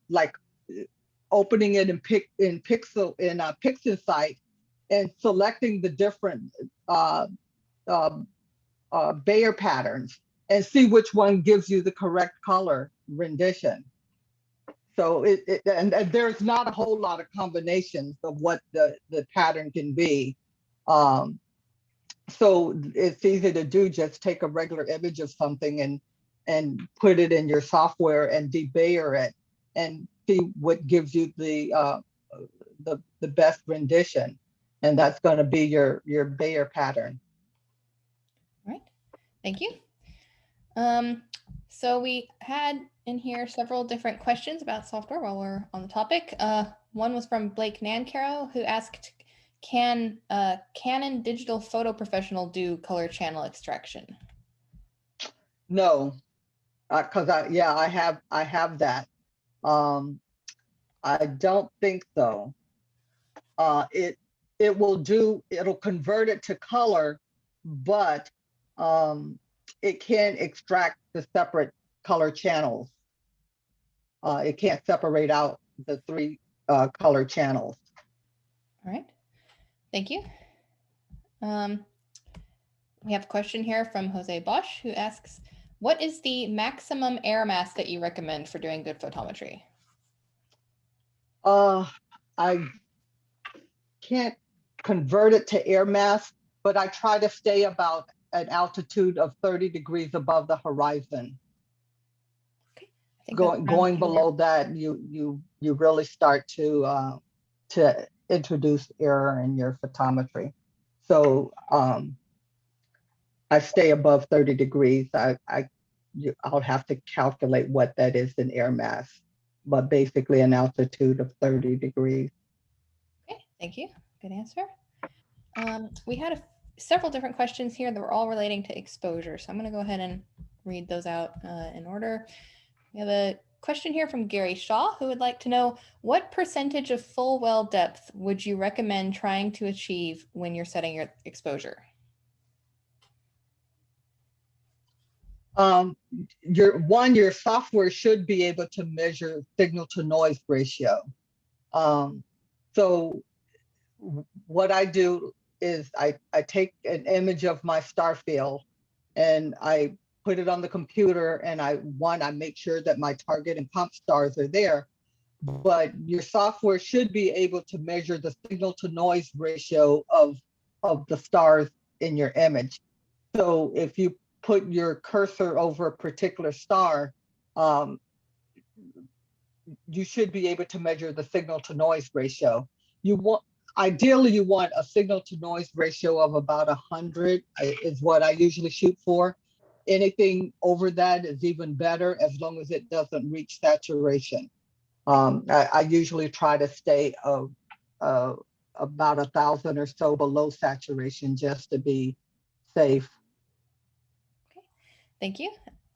like opening it in PixInsight and selecting the different Bayer patterns and see which one gives you the correct color rendition. So and there's not a whole lot of combinations of what the pattern can be. So it's easy to do, just take a regular image of something and put it in your software and debayer it and see what gives you the best rendition. And that's going to be your Bayer pattern. All right, thank you. So we had in here several different questions about software while we're on the topic. One was from Blake Nancaro, who asked, can Canon Digital Photo Professional do color channel extraction? No, because I have that. I don't think so. It'll convert it to color, but it can't extract the separate color channels. It can't separate out the three color channels. All right, thank you. We have a question here from Jose Bosch, who asks, what is the maximum air mass that you recommend for doing good photometry? I can't convert it to air mass, but I try to stay about an altitude of 30 degrees above the horizon. Okay. Going below that, you really start to introduce error in your photometry. So I stay above 30 degrees. I'll have to calculate what that is in air mass, but basically an altitude of 30 degrees. Okay, thank you. Good answer. We had several different questions here that were all relating to exposure. So I'm going to go ahead and read those out in order. We have a question here from Gary Shaw, who would like to know, what percentage of full well depth would you recommend trying to achieve when you're setting your exposure? Your software should be able to measure signal to noise ratio. So what I do is I take an image of my star field and I put it on the computer, and I make sure that my target and comp stars are there. But your software should be able to measure the signal to noise ratio of the stars in your image. So if you put your cursor over a particular star, you should be able to measure the signal to noise ratio. Ideally, you want a signal to noise ratio of about 100 is what I usually shoot for. Anything over that is even better, as long as it doesn't reach saturation. I usually try to stay about 1,000 or so below saturation, just to be safe. Okay, thank you.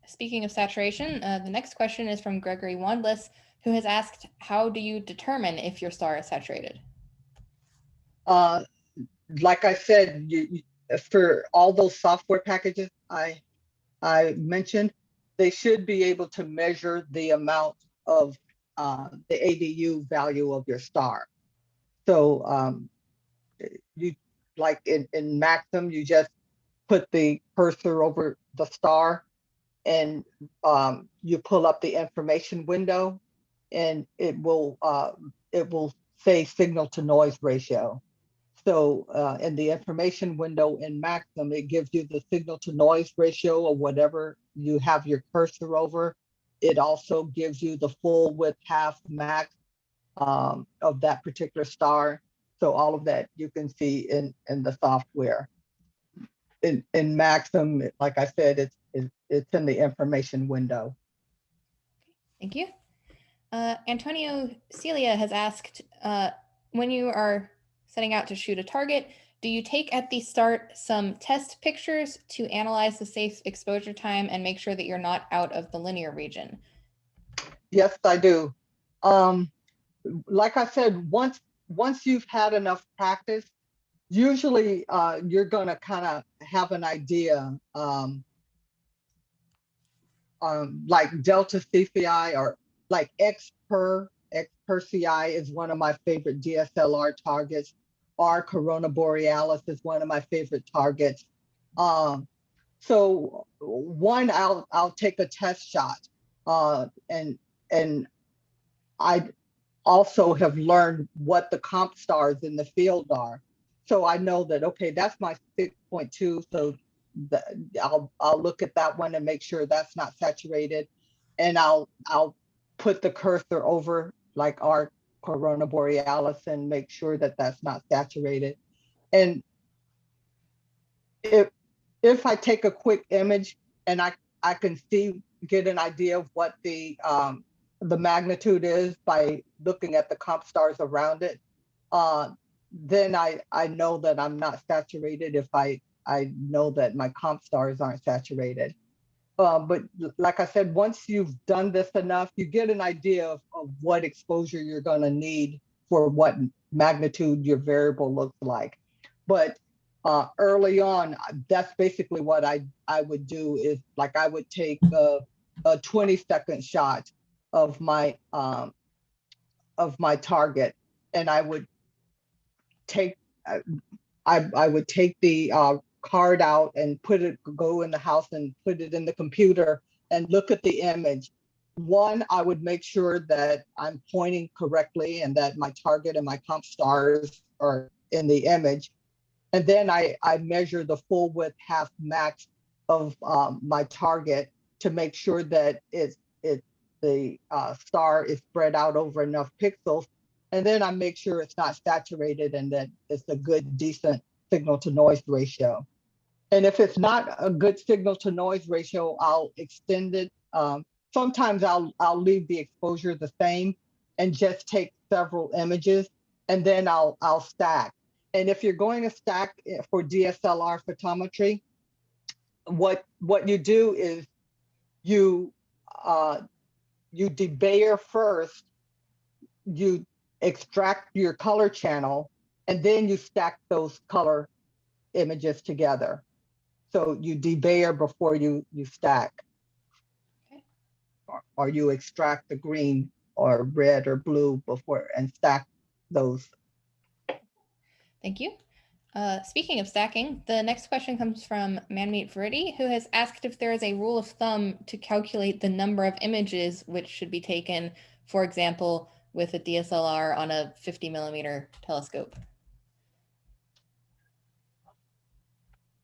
Speaking of saturation, the next question is from Gregory Wandless, who has asked, how do you determine if your star is saturated? Like I said, for all those software packages I mentioned, they should be able to measure the amount of the ADU value of your star. So you, like in Maxim, you just put the cursor over the star and you pull up the information window, and it will say signal to noise ratio. So in the information window in Maxim, it gives you the signal to noise ratio of whatever you have your cursor over. It also gives you the full width half max of that particular star. So all of that you can see in the software. In Maxim, like I said, it's in the information window. Thank you. Antonio Celia has asked, when you are setting out to shoot a target, Do you take at the start some test pictures to analyze the safe exposure time and make sure that you're not out of the linear region? Yes, I do. Like I said, once you've had enough practice, usually you're gonna kind of have an idea, like delta CFI or like X per CI is one of my favorite DSLR targets, or Corona Borealis is one of my favorite targets. So one, I'll take a test shot, and I also have learned what the comp stars in the field are. So I know that, okay, that's my 6.2. So I'll look at that one and make sure that's not saturated. And I'll put the cursor over like our Corona Borealis and make sure that that's not saturated. And if I take a quick image and I can get an idea of what the magnitude is by looking at the comp stars around it, then I know that I'm not saturated if I know that my comp stars aren't saturated. But like I said, once you've done this enough, you get an idea of what exposure you're going to need for what magnitude your variable looks like. But early on, that's basically what I would do is like I would take a 20-second shot of my target, and I would take I would take the card out and go in the house and put it in the computer and look at the image. One, I would make sure that I'm pointing correctly and that my target and my comp stars are in the image. And then I measure the full width half max of my target to make sure that the star is spread out over enough pixels. And then I make sure it's not saturated and that it's a good, decent signal to noise ratio. And if it's not a good signal to noise ratio, I'll extend it. Sometimes I'll leave the exposure the same and just take several images, and then I'll stack. And if you're going to stack for DSLR photometry, what you do is you debayer first, you extract your color channel, and then you stack those color images together. So you debayer before you stack. Okay. Or you extract the green or red or blue before and stack those. Thank you. Speaking of stacking, the next question comes from Manmeet Viridi, who has asked if there is a rule of thumb to calculate the number of images which should be taken, for example, with a DSLR on a 50mm telescope.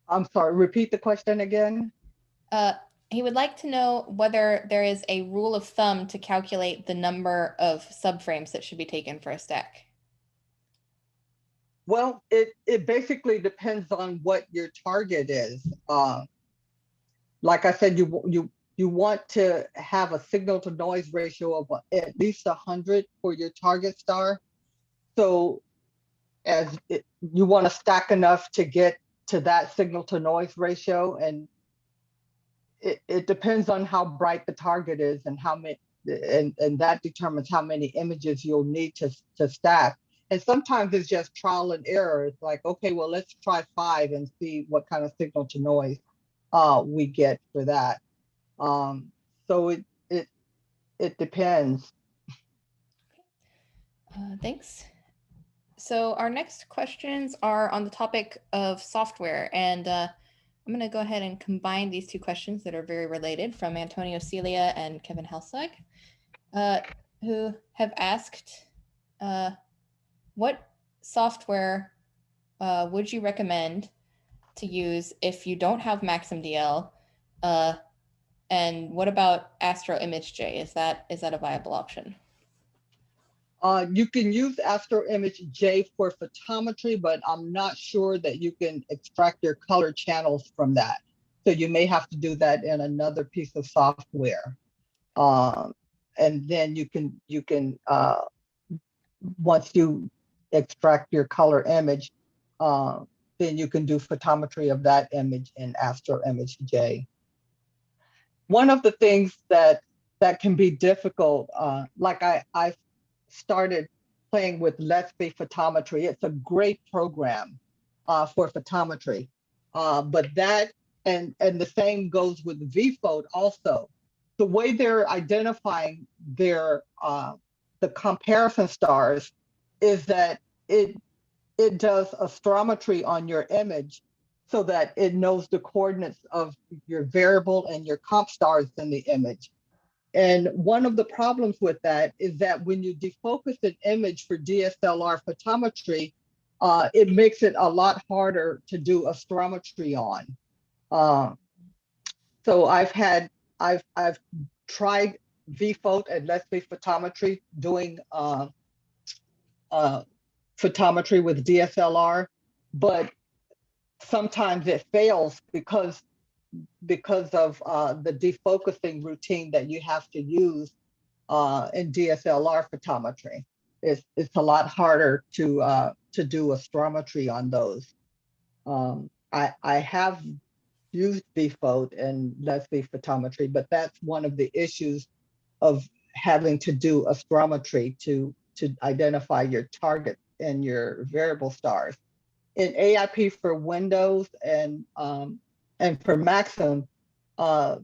I'm sorry, repeat the question again. He would like to know whether there is a rule of thumb to calculate the number of subframes that should be taken for a stack. Well, it basically depends on what your target is. Like I said, you want to have a signal to noise ratio of at least 100 for your target star. So you want to stack enough to get to that signal to noise ratio, and it depends on how bright the target is and how many, and that determines how many images you'll need to stack. And sometimes it's just trial and error. It's like, okay, well, let's try 5 and see what kind of signal to noise we get for that. So it depends. Thanks. So our next questions are on the topic of software, and I'm going to go ahead and combine these two questions that are very related from Antonio Celia and Kevin Helslag, who have asked, what software would you recommend to use if you don't have MaximDL? And what about Astro ImageJ? Is that a viable option? You can use Astro ImageJ for photometry, but I'm not sure that you can extract your color channels from that. So you may have to do that in another piece of software. And then you can once you extract your color image, then you can do photometry of that image in Astro Image J. One of the things that can be difficult, like I started playing with Let's Be Photometry. It's a great program for photometry, but that and the same goes with VPhoto also. The way they're identifying their the comparison stars is that it does astrometry on your image so that it knows the coordinates of your variable and your comp stars in the image. And one of the problems with that is that when you defocus an image for DSLR photometry, it makes it a lot harder to do astrometry on. So I've tried VPhoto and Let's Be Photometry doing photometry with DSLR, but sometimes it fails because of the defocusing routine that you have to use in DSLR photometry. It's a lot harder to do astrometry on those. I have used VPhoto and Let's Be Photometry, but that's one of the issues of having to do astrometry to identify your target and your variable stars. In AIP for Windows and for Maxim,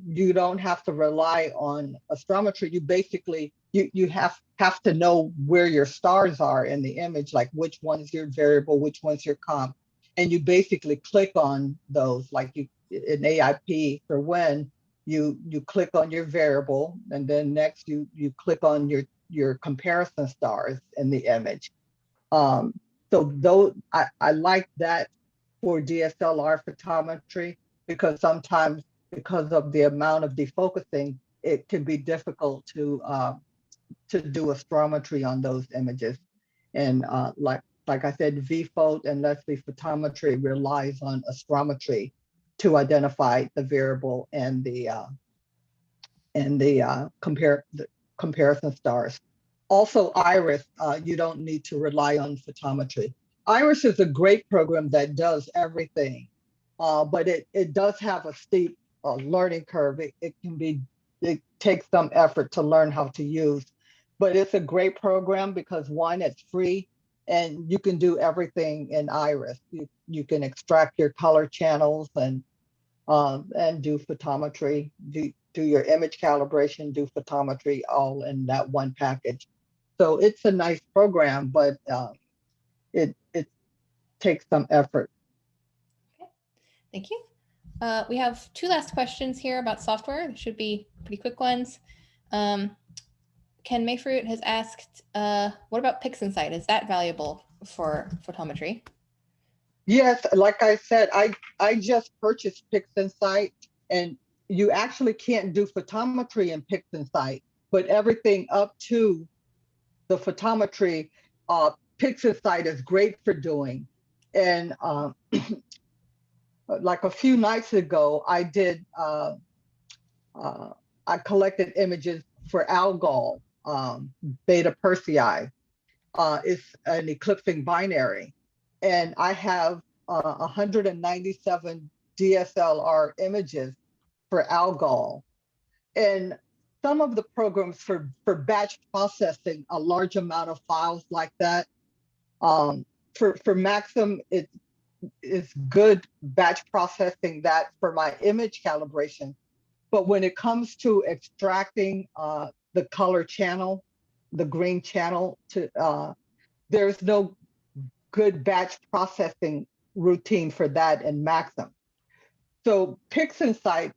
you don't have to rely on astrometry. You basically you have to know where your stars are in the image, like which one's your variable, which one's your comp, and you basically click on those. Like you in AIP for Win, you click on your variable, and then next you click on your comparison stars in the image. So though I like that for DSLR photometry, because sometimes because of the amount of defocusing, it can be difficult to do astrometry on those images. And like I said, VPhoto and Let's Be Photometry relies on astrometry to identify the variable and the comparison stars. Also, Iris, you don't need to rely on photometry. Iris is a great program that does everything, but it does have a steep learning curve. It takes some effort to learn how to use, but it's a great program because one, it's free, and you can do everything in Iris. You can extract your color channels and do photometry, do your image calibration, do photometry, all in that one package. So it's a nice program, but it takes some effort. Okay, thank you. We have two last questions here about software. They should be pretty quick ones. Ken Mayfruit has asked, what about PixInsight? Is that valuable for photometry? Yes, like I said, I just purchased PixInsight, and you actually can't do photometry in PixInsight, but everything up to the photometry, PixInsight is great for doing. And like a few nights ago, I did, I collected images for Algol, Beta Persei. It's an eclipsing binary. And I have 197 DSLR images for Algol. And some of the programs for batch processing a large amount of files like that, for Maxim, it's good batch processing that for my image calibration. But when it comes to extracting the color channel, the green channel, there's no good batch processing routine for that in Maxim. So PixInsight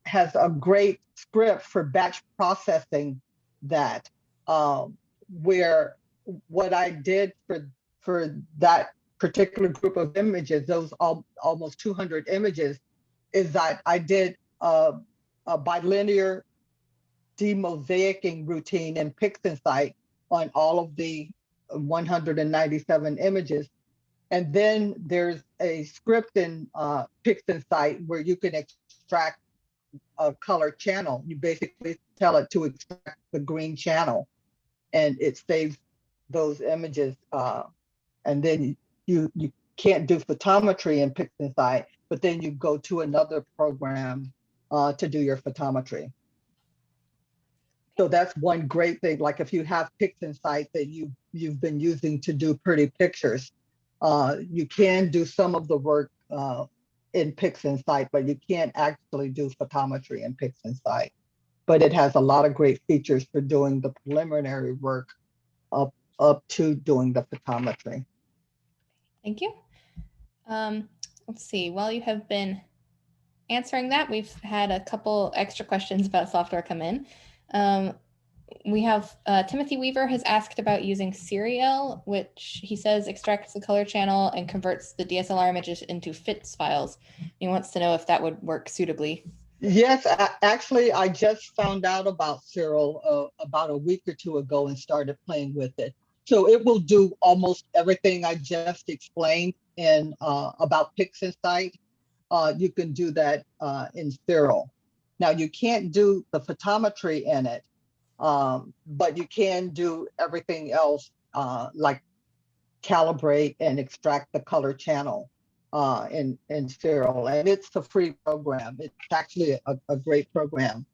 has a great script for batch processing that, where what I did for that particular group of images, those almost 200 images, is that I did a bilinear demosaicing routine in PixInsight on all of the 197 images. And then there's a script in PixInsight where you can extract a color channel. You basically tell it to extract the green channel, and it saves those images. And then you can't do photometry in PixInsight, but then you go to another program to do your photometry. So that's one great thing. Like if you have PixInsight that you've been using to do pretty pictures, you can do some of the work in PixInsight, but you can't actually do photometry in PixInsight. But it has a lot of great features for doing the preliminary work up to doing the photometry. Thank you. Let's see, while you have been answering that, we've had a couple extra questions about software come in. We have Timothy Weaver has asked about using Serial, which he says extracts the color channel and converts the DSLR images into FITS files. He wants to know if that would work suitably. Yes, actually, I just found out about Serial about a week or two ago and started playing with it. So it will do almost everything I just explained in about PixInsight. You can do that in Serial. Now you can't do the photometry in it, but you can do everything else like calibrate and extract the color channel in Serial. And it's a free program. It's actually a great program.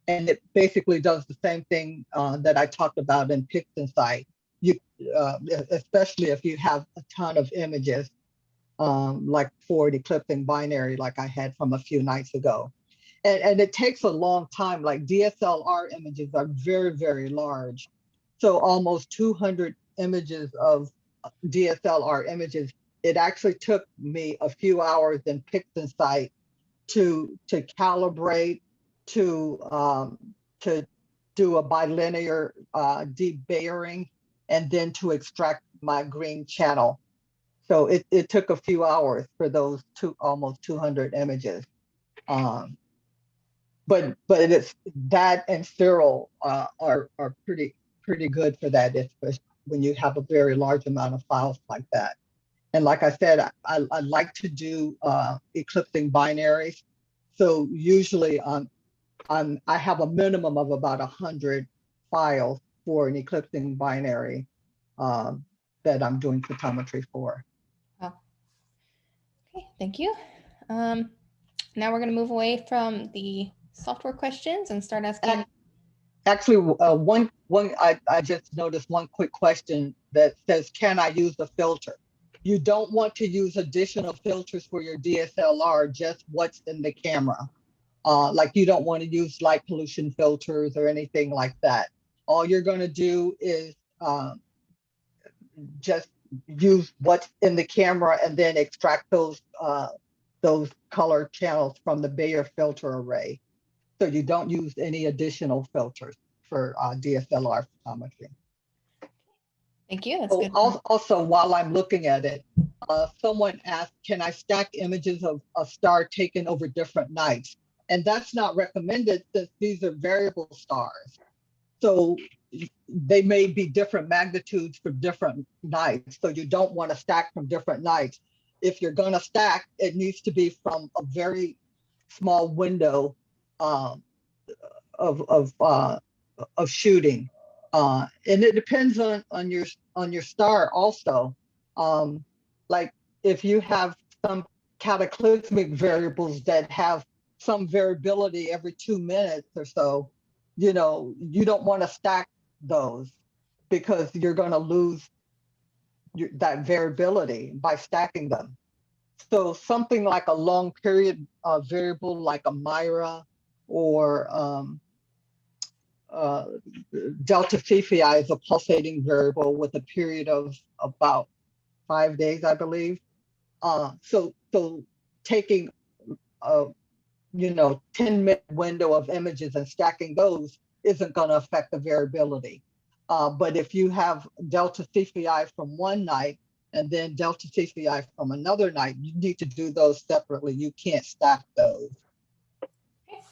And it basically does the same thing that I talked about in PixInsight. You, especially if you have a ton of images, like for an Eclipsing binary, like I had from a few nights ago. And it takes a long time. Like DSLR images are very, very large. So almost 200 images of DSLR images. It actually took me a few hours in PixInsight to calibrate, to do a bilinear debayering, and then to extract my green channel. So it took a few hours for those almost 200 images. But it's that and Serial are pretty good for that, especially when you have a very large amount of files like that. And like I said, I like to do eclipsing binaries. So usually I have a minimum of about 100 files for an eclipsing binary that I'm doing photometry for. Wow. Okay, thank you. Now we're going to move away from the software questions and start asking. Actually, I just noticed one quick question that says, can I use a filter? You don't want to use additional filters for your DSLR, just what's in the camera. Like you don't want to use light pollution filters or anything like that. All you're going to do is just use what's in the camera and then extract those color channels from the Bayer filter array. So you don't use any additional filters for DSLR photometry. Thank you. That's good. Also, while I'm looking at it, someone asked, can I stack images of a star taken over different nights? And that's not recommended since these are variable stars. So they may be different magnitudes for different nights. So you don't want to stack from different nights. If you're going to stack, it needs to be from a very small window of shooting, and it depends on your star also. Like if you have some cataclysmic variables that have some variability every 2 minutes or so, you don't want to stack those because you're going to lose that variability by stacking them. So something like a long period variable like a Myra or delta Cephei is a pulsating variable with a period of about 5 days, I believe. So taking a 10-minute window of images and stacking those isn't going to affect the variability. But if you have delta Cephei from one night and then delta Cephei from another night, you need to do those separately. You can't stack those. Okay.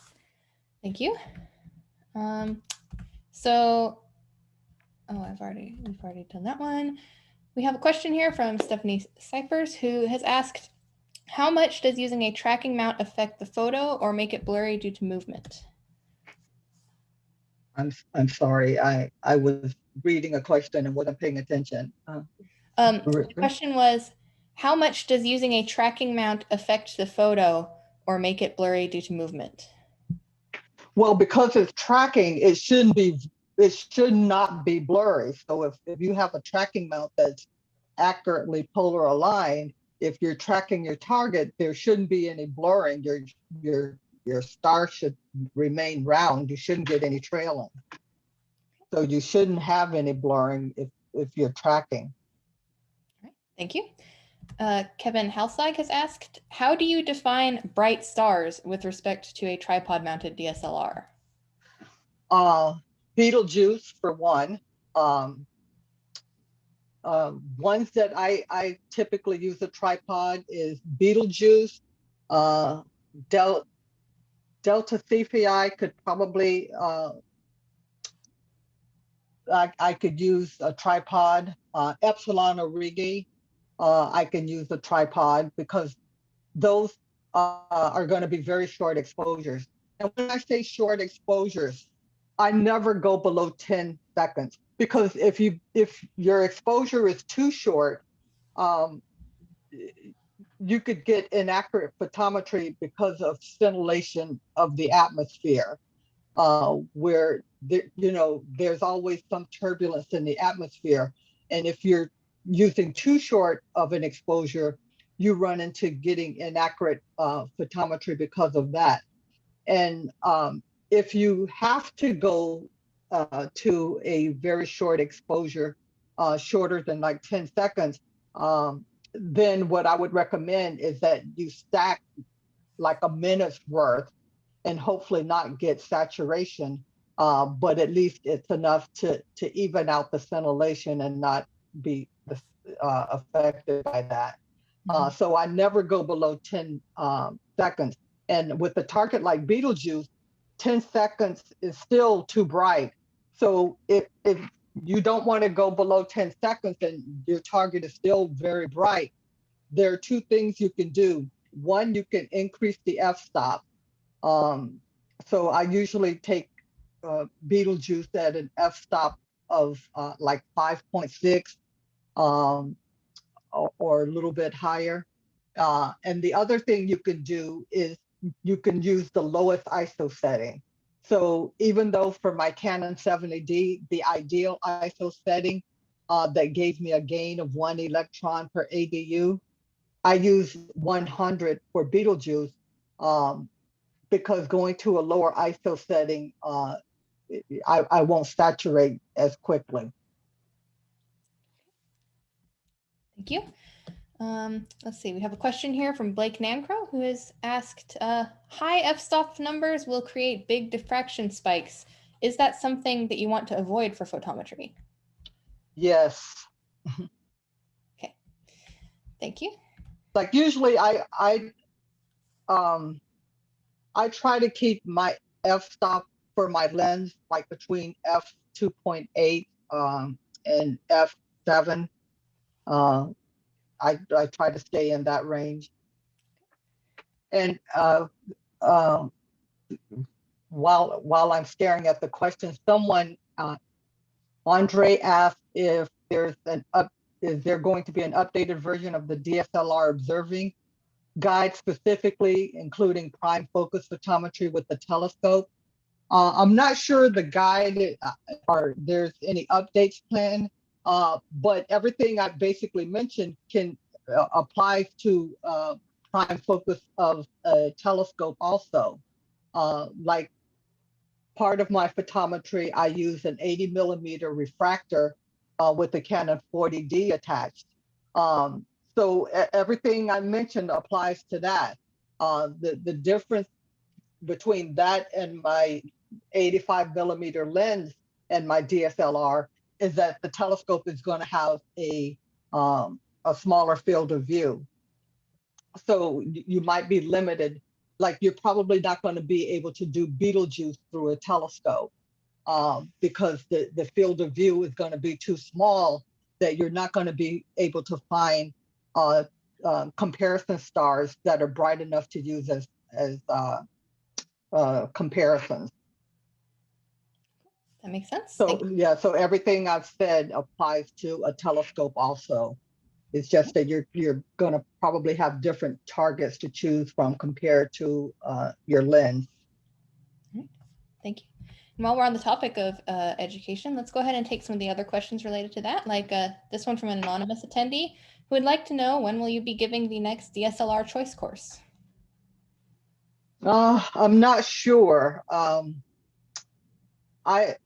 Thank you. We've already done that one. We have a question here from Stephanie Cypers, who has asked, how much does using a tracking mount affect the photo or make it blurry due to movement? I'm sorry, I was reading a question and wasn't paying attention. The question was, How much does using a tracking mount affect the photo or make it blurry due to movement? Well, because it's tracking, it should not be blurry. So if you have a tracking mount that's accurately polar aligned, if you're tracking your target, there shouldn't be any blurring. Your star should remain round. You shouldn't get any trailing. So you shouldn't have any blurring if you're tracking. All right, thank you. Kevin Halsag has asked, how do you define bright stars with respect to a tripod-mounted DSLR? Betelgeuse, for one. Ones that I typically use a tripod is Betelgeuse, Delta Cephei could probably, I could use a tripod. Epsilon Aurigae, I can use a tripod because those are going to be very short exposures. And when I say short exposures, I never go below 10 seconds, because if your exposure is too short, you could get inaccurate photometry because of scintillation of the atmosphere, where there's always some turbulence in the atmosphere. And if you're using too short of an exposure, you run into getting inaccurate photometry because of that. And if you have to go to a very short exposure, shorter than like 10 seconds, then what I would recommend is that you stack like a minute's worth and hopefully not get saturation, but at least it's enough to even out the scintillation and not be affected by that. So I never go below 10 seconds. And with a target like Betelgeuse, 10 seconds is still too bright. So if you don't want to go below 10 seconds and your target is still very bright, there are two things you can do. One, you can increase the f-stop. So I usually take Betelgeuse at an f-stop of like 5.6 or a little bit higher. And the other thing you can do is you can use the lowest ISO setting. So even though for my Canon 70D, the ideal ISO setting that gave me a gain of 1 electron per ADU, I use 100 for Betelgeuse, because going to a lower ISO setting, I won't saturate as quickly. Thank you. Let's see, we have a question here from Blake Nancrow, who has asked, high f-stop numbers will create big diffraction spikes. Is that something that you want to avoid for photometry? Yes. Okay, thank you. Like usually I try to keep my f-stop for my lens like between f2.8 and f7. I try to stay in that range. And while I'm staring at the question, someone, Andre asked if is there going to be an updated version of the DSLR observing guide, specifically including prime focus photometry with the telescope? I'm not sure the guide or there's any updates planned, but everything I basically mentioned can apply to prime focus of a telescope also. Like part of my photometry, I use an 80mm refractor with the Canon 40D attached. So everything I mentioned applies to that. The difference between that and my 85mm lens and my DSLR is that the telescope is going to have a smaller field of view. So you might be limited, like you're probably not going to be able to do Betelgeuse through a telescope because the field of view is going to be too small, that you're not going to be able to find comparison stars that are bright enough to use as comparisons. That makes sense. So yeah, so everything I've said applies to a telescope also. It's just that you're going to probably have different targets to choose from compared to your lens. Thank you. And while we're on the topic of education, let's go ahead and take some of the other questions related to that, like this one from an anonymous attendee who would like to know, when will you be giving the next DSLR choice course? I'm not sure. I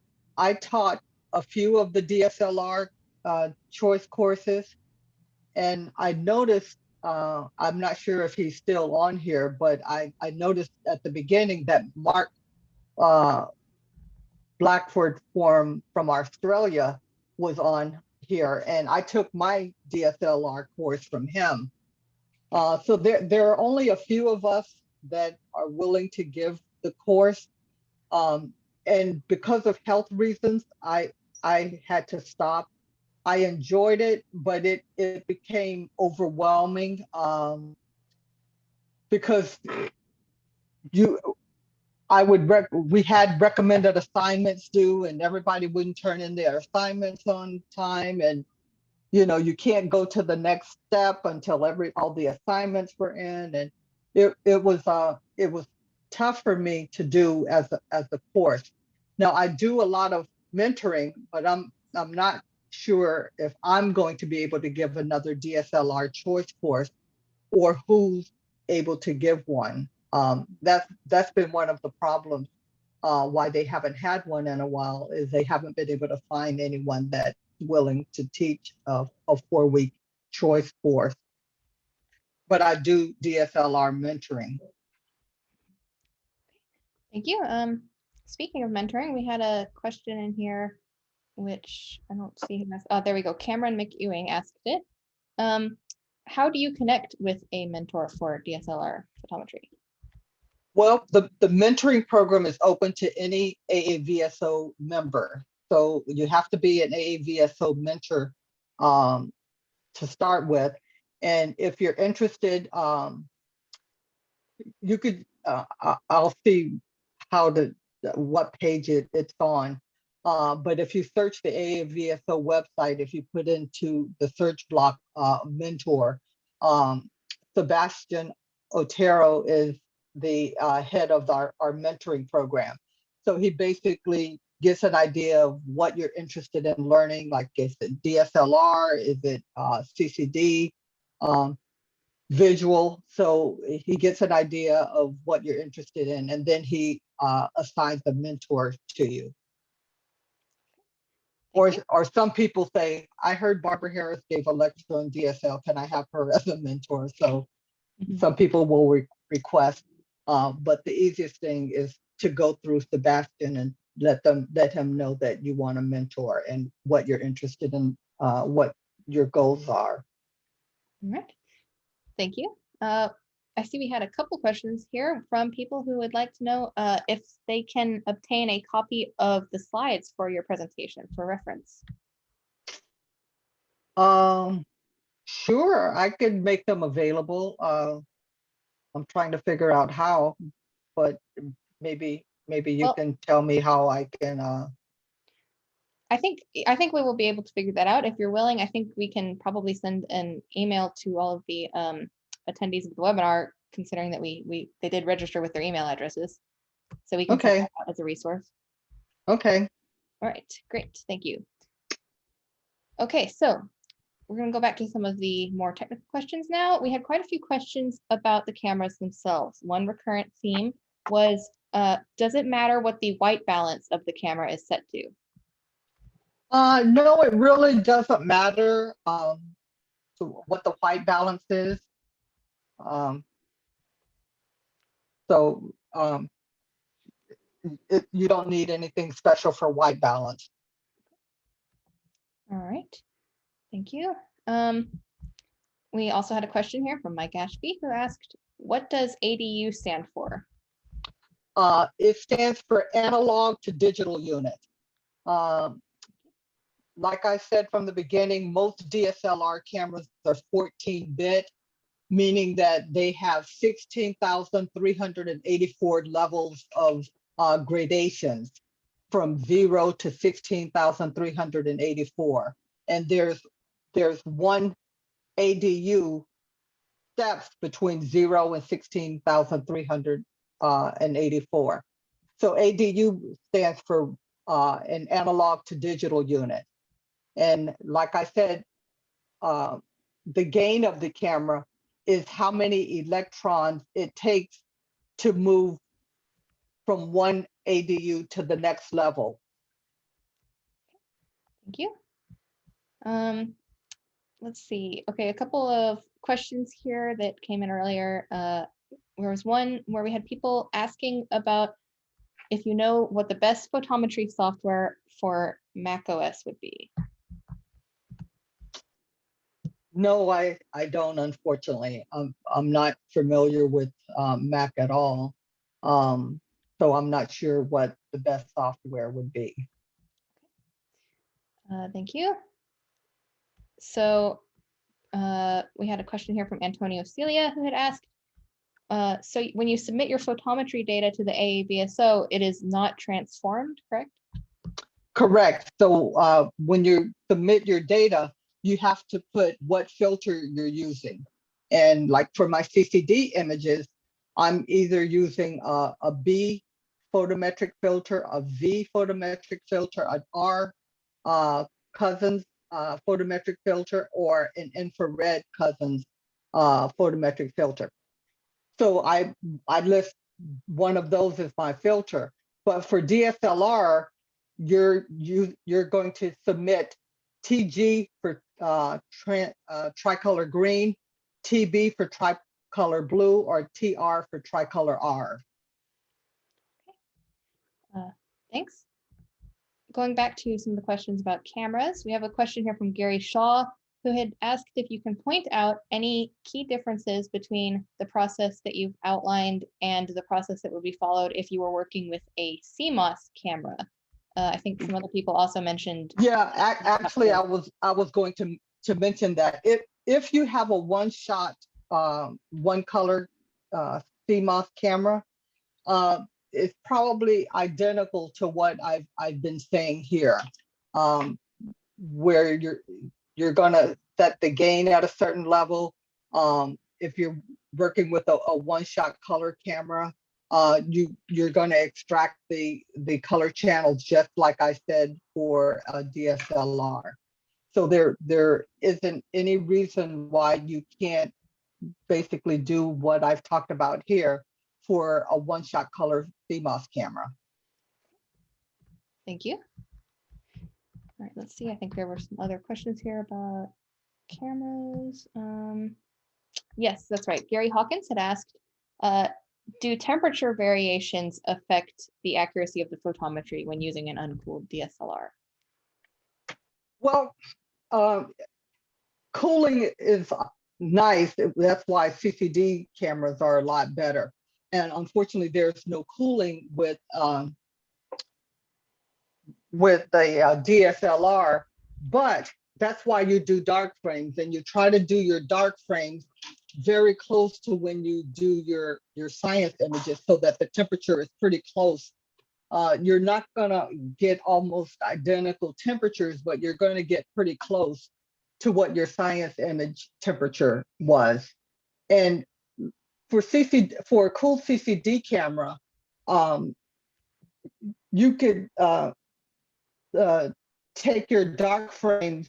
taught a few of the DSLR choice courses, and I noticed, I'm not sure if he's still on here, but I noticed at the beginning that Mark Blackford from Australia was on here, and I took my DSLR course from him. So there are only a few of us that are willing to give the course. And because of health reasons, I had to stop. I enjoyed it, but it became overwhelming because we had recommended assignments due, and everybody wouldn't turn in their assignments on time, and you can't go to the next step until all the assignments were in, and it was tough for me to do as a course. Now I do a lot of mentoring, but I'm not sure if I'm going to be able to give another DSLR choice course, or who's able to give one. That's been one of the problems why they haven't had one in a while, is they haven't been able to find anyone that's willing to teach a 4-week choice course. But I do DSLR mentoring. Thank you. Speaking of mentoring, we had a question in here, which I don't see who asked. Oh, there we go. Cameron McEwing asked it. How do you connect with a mentor for DSLR photometry? Well, the mentoring program is open to any AAVSO member. So you have to be an AAVSO mentor to start with. And if you're interested, you could, I'll see what page it's on. But if you search the AAVSO website, if you put into the search block mentor, Sebastian Otero is the head of our mentoring program. So he basically gets an idea of what you're interested in learning, like is it DSLR, is it CCD, visual. So he gets an idea of what you're interested in, and then he assigns a mentor to you. Or some people say, I heard Barbara Harris gave a lecture on DSL, can I have her as a mentor? So some people will request, but the easiest thing is to go through Sebastian and let him know that you want a mentor and what you're interested in, what your goals are. All right. Thank you. I see we had a couple questions here from people who would like to know if they can obtain a copy of the slides for your presentation for reference. Sure, I could make them available. I'm trying to figure out how, but maybe you can tell me how I can. I think we will be able to figure that out if you're willing. I think we can probably send an email to all of the attendees of the webinar, considering that they did register with their email addresses, so we can send that out as a resource. Okay. All right, great, thank you. Okay, so we're going to go back to some of the more technical questions now. We had quite a few questions about the cameras themselves. One recurrent theme was, does it matter what the white balance of the camera is set to? No, it really doesn't matter what the white balance is. You don't need anything special for white balance. All right, thank you. We also had a question here from Mike Ashby, who asked, what does ADU stand for? It stands for analog to digital unit. Like I said from the beginning, most DSLR cameras are 14-bit, meaning that they have 16,384 levels of gradations from 0 to 16,384. And there's one ADU steps between 0 and 16,384. So ADU stands for an analog to digital unit. And like I said, the gain of the camera is how many electrons it takes to move from one ADU to the next level. Thank you. Let's see. Okay, a couple of questions here that came in earlier. There was one where we had people asking about if you know what the best photometry software for Mac OS would be. No, I don't, unfortunately. I'm not familiar with Mac at all. So I'm not sure what the best software would be. Thank you. So we had a question here from Antonio Celia who had asked, so when you submit your photometry data to the AAVSO, it is not transformed, correct? Correct. So when you submit your data, you have to put what filter you're using. And like for my CCD images, I'm either using a B photometric filter, a V photometric filter, an R cousins photometric filter, or an infrared cousins photometric filter. So I list one of those as my filter. But for DSLR, you're going to submit TG for tricolor green, TB for tricolor blue, or TR for tricolor R. Thanks. Going back to some of the questions about cameras, we have a question here from Gary Shaw, who had asked if you can point out any key differences between the process that you've outlined and the process that would be followed if you were working with a CMOS camera. I think some other people also mentioned. Yeah, actually, I was going to mention that if you have a one-shot, one-color CMOS camera, it's probably identical to what I've been saying here, where you're gonna set the gain at a certain level. If you're working with a one-shot color camera, you're going to extract the color channels just like I said for a DSLR. So there isn't any reason why you can't basically do what I've talked about here for a one-shot color CMOS camera. Thank you. All right, let's see. I think there were some other questions here about cameras. Yes, that's right. Gary Hawkins had asked, do temperature variations affect the accuracy of the photometry when using an uncooled DSLR? Well, cooling is nice. That's why CCD cameras are a lot better. And unfortunately, there's no cooling with the DSLR, but that's why you do dark frames, and you try to do your dark frames very close to when you do your science images so that the temperature is pretty close. You're not gonna get almost identical temperatures, but you're gonna get pretty close to what your science image temperature was. And for a cool CCD camera, you could take your dark frames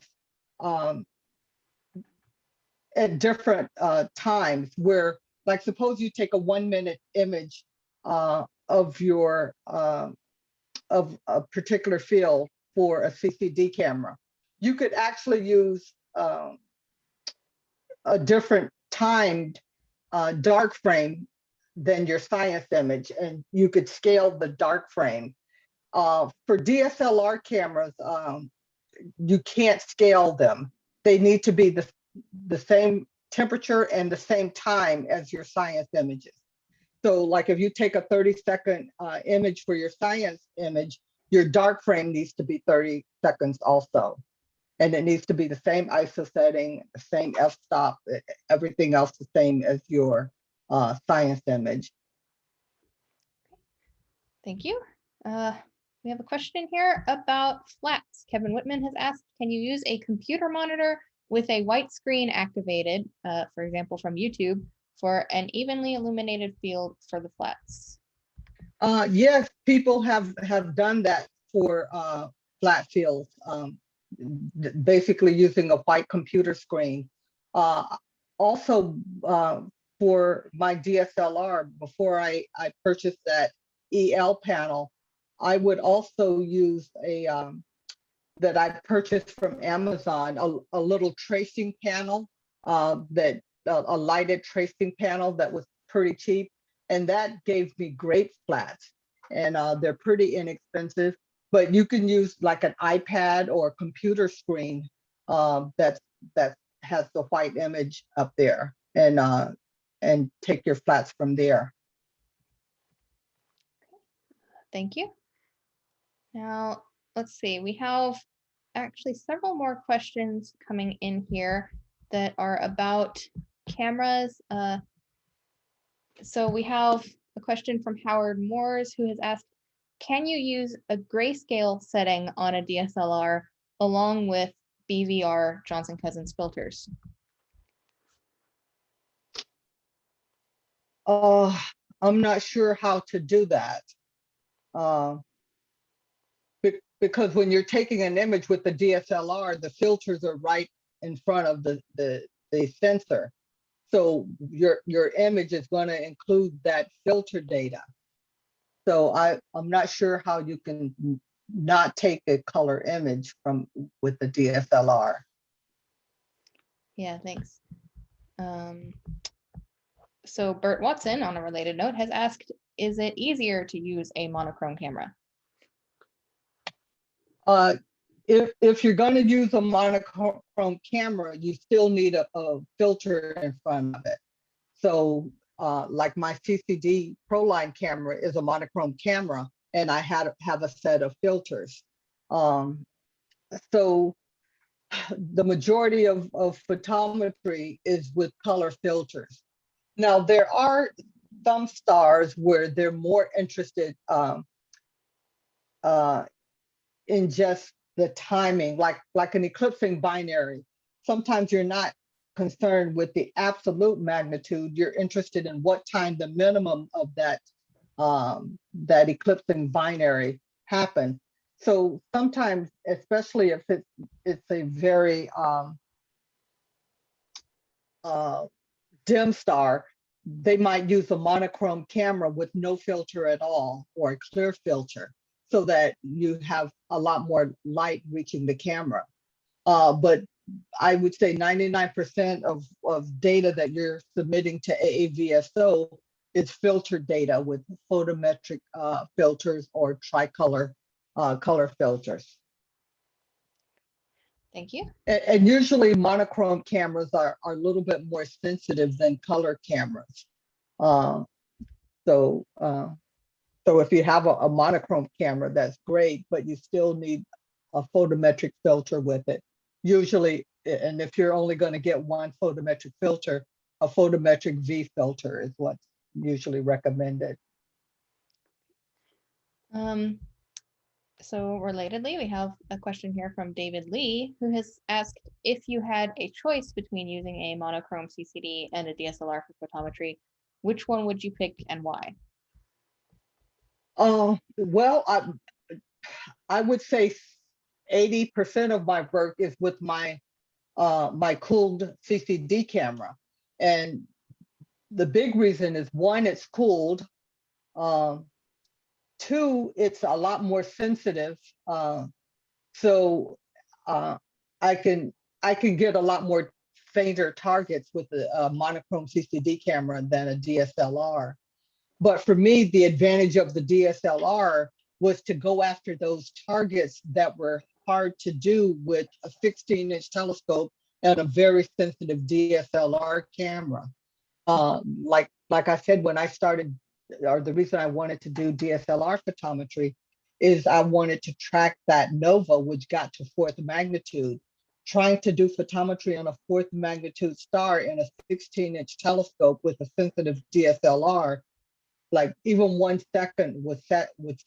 at different times, where, like, suppose you take a 1-minute image of your of a particular field for a CCD camera. You could actually use a different timed dark frame than your science image, and you could scale the dark frame. For DSLR cameras, you can't scale them. They need to be the same temperature and the same time as your science images. So like if you take a 30-second image for your science image, your dark frame needs to be 30 seconds also. And it needs to be the same ISO setting, the same f-stop, everything else the same as your science image. Thank you. We have a question here about flats. Kevin Whitman has asked, can you use a computer monitor with a white screen activated, for example, from YouTube, for an evenly illuminated field for the flats? Yes, people have done that for flat fields, basically using a white computer screen. Also, for my DSLR, before I purchased that EL panel, I would also use a that I purchased from Amazon, a little tracing panel, that a lighted tracing panel that was pretty cheap, and that gave me great flats. And they're pretty inexpensive, but you can use like an iPad or a computer screen that has the white image up there, and take your flats from there. Thank you. Now, let's see, we have actually several more questions coming in here that are about cameras. So we have a question from Howard Moores, who has asked, can you use a grayscale setting on a DSLR along with BVR Johnson Cousins filters? I'm not sure how to do that. Because when you're taking an image with the DSLR, the filters are right in front of the sensor. So your image is going to include that filter data. So I'm not sure how you can not take a color image with the DSLR. Yeah, thanks. So Bert Watson, on a related note, has asked, is it easier to use a monochrome camera? If you're going to use a monochrome camera, you still need a filter in front of it. So like my CCD Proline camera is a monochrome camera, and I have a set of filters. So the majority of photometry is with color filters. Now, there are some stars where they're more interested in just the timing, like an eclipsing binary. Sometimes you're not concerned with the absolute magnitude. You're interested in what time the minimum of that eclipsing binary happened. So sometimes, especially if it's a very dim star, they might use a monochrome camera with no filter at all, or a clear filter, so that you have a lot more light reaching the camera. But I would say 99% of data that you're submitting to AAVSO is filtered data with photometric filters or tricolor color filters. Thank you. And usually monochrome cameras are a little bit more sensitive than color cameras. So if you have a monochrome camera, that's great, but you still need a photometric filter with it. Usually, and if you're only going to get one photometric filter, a photometric V filter is what's usually recommended. So relatedly, we have a question here from David Lee, who has asked, if you had a choice between using a monochrome CCD and a DSLR for photometry, which one would you pick and why? Well, I would say 80% of my work is with my my cooled CCD camera. And the big reason is, one, it's cooled. Two, it's a lot more sensitive. So I can get a lot more fainter targets with a monochrome CCD camera than a DSLR. But for me, the advantage of the DSLR was to go after those targets that were hard to do with a 16-inch telescope and a very sensitive DSLR camera. Like I said, when I started, or the reason I wanted to do DSLR photometry is I wanted to track that nova, which got to 4th magnitude. Trying to do photometry on a 4th magnitude star in a 16-inch telescope with a sensitive DSLR, like even 1 second would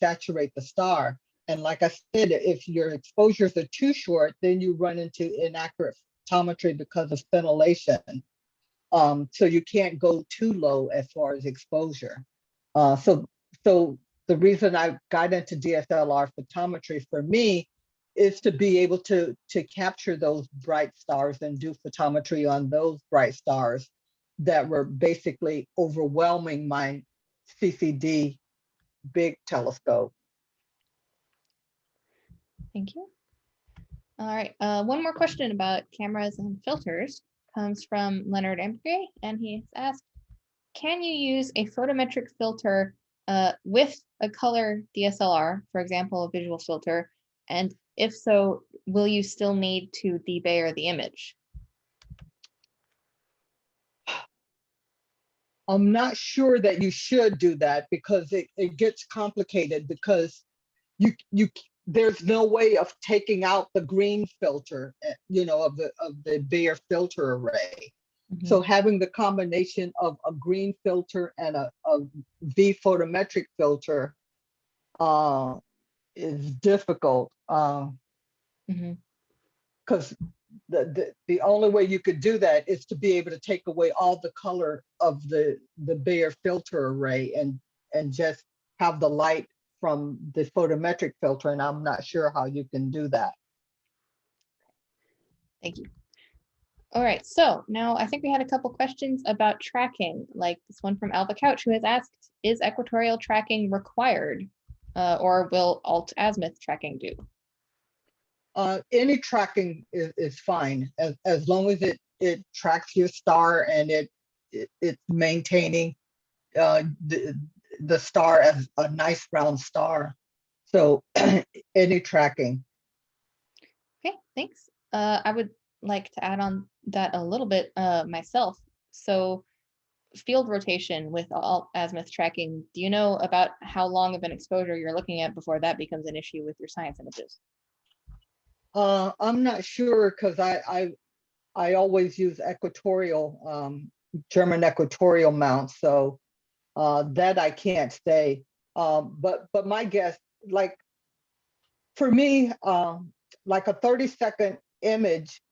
saturate the star. And like I said, if your exposures are too short, then you run into inaccurate photometry because of scintillation. So you can't go too low as far as exposure. So the reason I got into DSLR photometry for me is to be able to capture those bright stars and do photometry on those bright stars that were basically overwhelming my CCD big telescope. Thank you. All right, one more question about cameras and filters comes from Leonard Embry, and he's asked, can you use a photometric filter with a color DSLR, for example, a visual filter? And if so, will you still need to debayer the image? I'm not sure that you should do that because it gets complicated because you there's no way of taking out the green filter, of the Bayer filter array. So having the combination of a green filter and a V photometric filter is difficult because the only way you could do that is to be able to take away all the color of the Bayer filter array and just have the light from the photometric filter, and I'm not sure how you can do that. Thank you. All right, so now I think we had a couple questions about tracking, like this one from Alva Couch, who has asked, is equatorial tracking required, or will alt-azimuth tracking do? Any tracking is fine as long as it tracks your star and it's maintaining the star as a nice round star. So any tracking. Okay, thanks. I would like to add on that a little bit myself. So field rotation with alt-azimuth tracking, do you know about how long of an exposure you're looking at before that becomes an issue with your science images? I'm not sure because I always use equatorial, German equatorial mounts, so that I can't say. But my guess, like for me, like a 30-second image,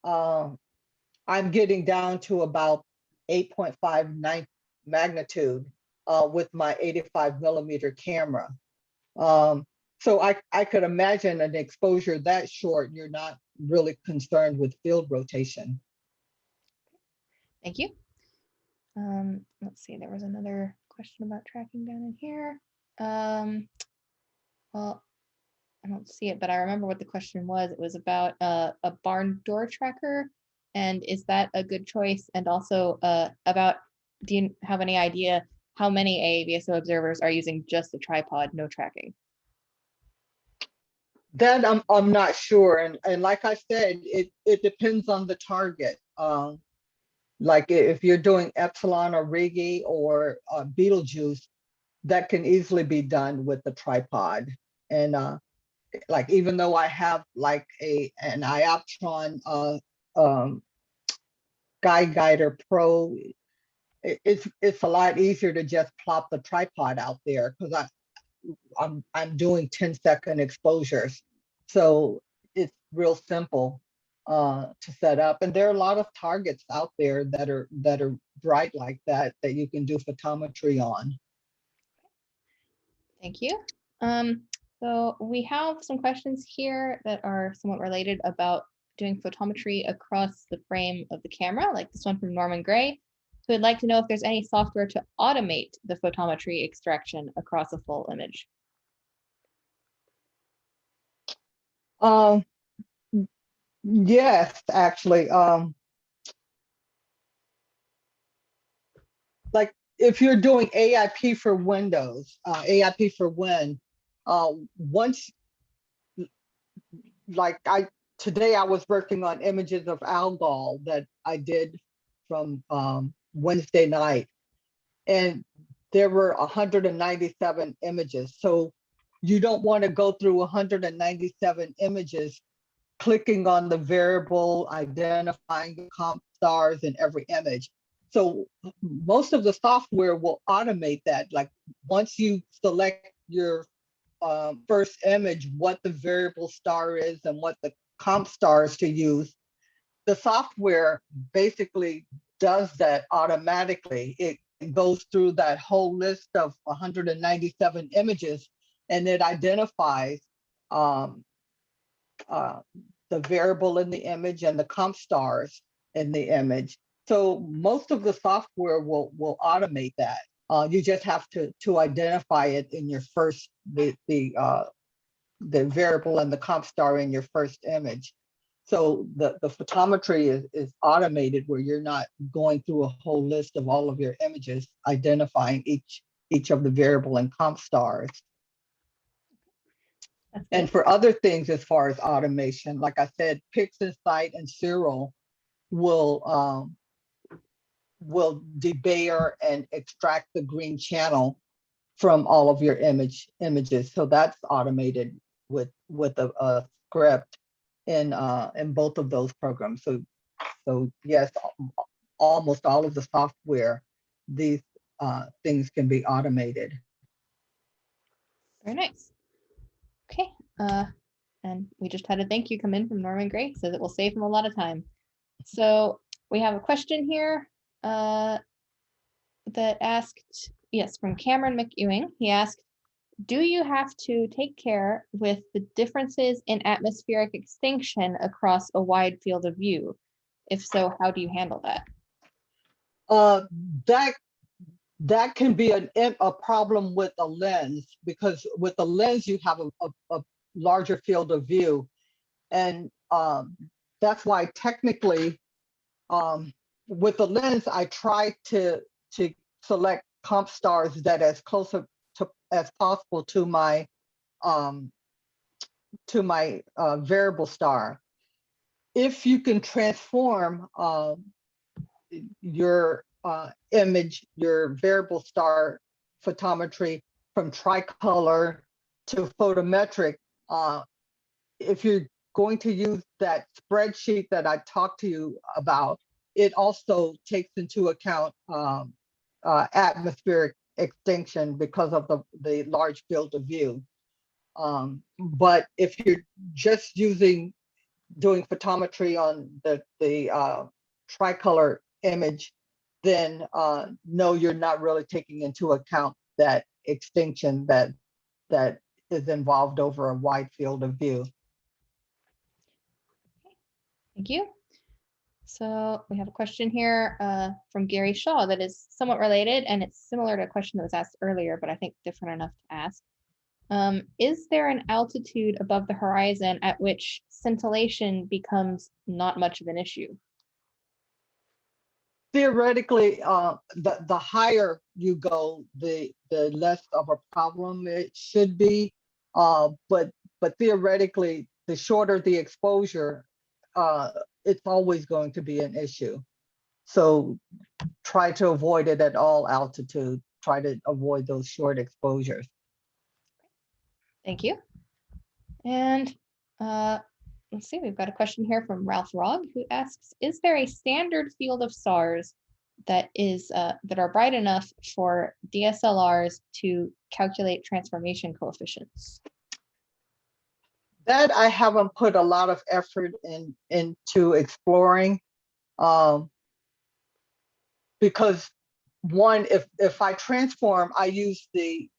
I'm getting down to about 8.59 magnitude with my 85 millimeter camera. So I could imagine an exposure that short, you're not really concerned with field rotation. Thank you. Let's see, there was another question about tracking down in here. Well, I don't see it, but I remember what the question was. It was about a barn door tracker, and is that a good choice? And also about, do you have any idea how many AAVSO observers are using just the tripod, no tracking? That I'm not sure, and like I said, it depends on the target. Like if you're doing Epsilon or Rigi or Betelgeuse, that can easily be done with the tripod. And like even though I have like an Ioptron Sky Guider Pro, it's a lot easier to just plop the tripod out there because I'm doing 10-second exposures, so it's real simple to set up. And there are a lot of targets out there that are bright like that you can do photometry on. Thank you. So we have some questions here that are somewhat related about doing photometry across the frame of the camera, like this one from Norman Gray, who would like to know if there's any software to automate the photometry extraction across a full image. Yes, actually. Like if you're doing AIP for Windows, AIP for Win, once, like today I was working on images of algal that I did from Wednesday night, and there were 197 images. So you don't want to go through 197 images clicking on the variable, identifying the comp stars in every image. So most of the software will automate that. Like once you select your first image, what the variable star is and what the comp stars to use, the software basically does that automatically. It goes through that whole list of 197 images, and it identifies um, the variable in the image and the comp stars in the image. So most of the software will automate that. You just have to identify it in your first, the variable and the comp star in your first image. So the photometry is automated, where you're not going through a whole list of all of your images, identifying each of the variable and comp stars. And for other things, as far as automation, like I said, PixInsight and Serial will debayer and extract the green channel from all of your images. So that's automated with a script in both of those programs. So yes, almost all of the software, these things can be automated. Very nice. Okay, and we just had a thank you come in from Norman Gray, so that will save him a lot of time. So we have a question here that asked, yes, from Cameron McEwing. He asked, do you have to take care with the differences in atmospheric extinction across a wide field of view? If so, how do you handle that? That can be a problem with a lens, because with the lens you have a larger field of view, and that's why technically with the lens I try to select comp stars that as close as possible to my variable star. If you can transform your image, your variable star photometry from tricolor to photometric, if you're going to use that spreadsheet that I talked to you about, it also takes into account atmospheric extinction because of the large field of view. But if you're just doing photometry on the tricolor image, then no, you're not really taking into account that extinction that is involved over a wide field of view. Thank you. So we have a question here from Gary Shaw that is somewhat related, and it's similar to a question that was asked earlier, but I think different enough to ask. Is there an altitude above the horizon at which scintillation becomes not much of an issue? Theoretically, the higher you go, the less of a problem it should be. But theoretically, the shorter the exposure, it's always going to be an issue. So try to avoid it at all altitude. Try to avoid those short exposures. Thank you. And let's see, we've got a question here from Ralph Rogg, who asks, is there a standard field of stars that are bright enough for DSLRs to calculate transformation coefficients? That I haven't put a lot of effort into exploring, because one, if I transform, I use the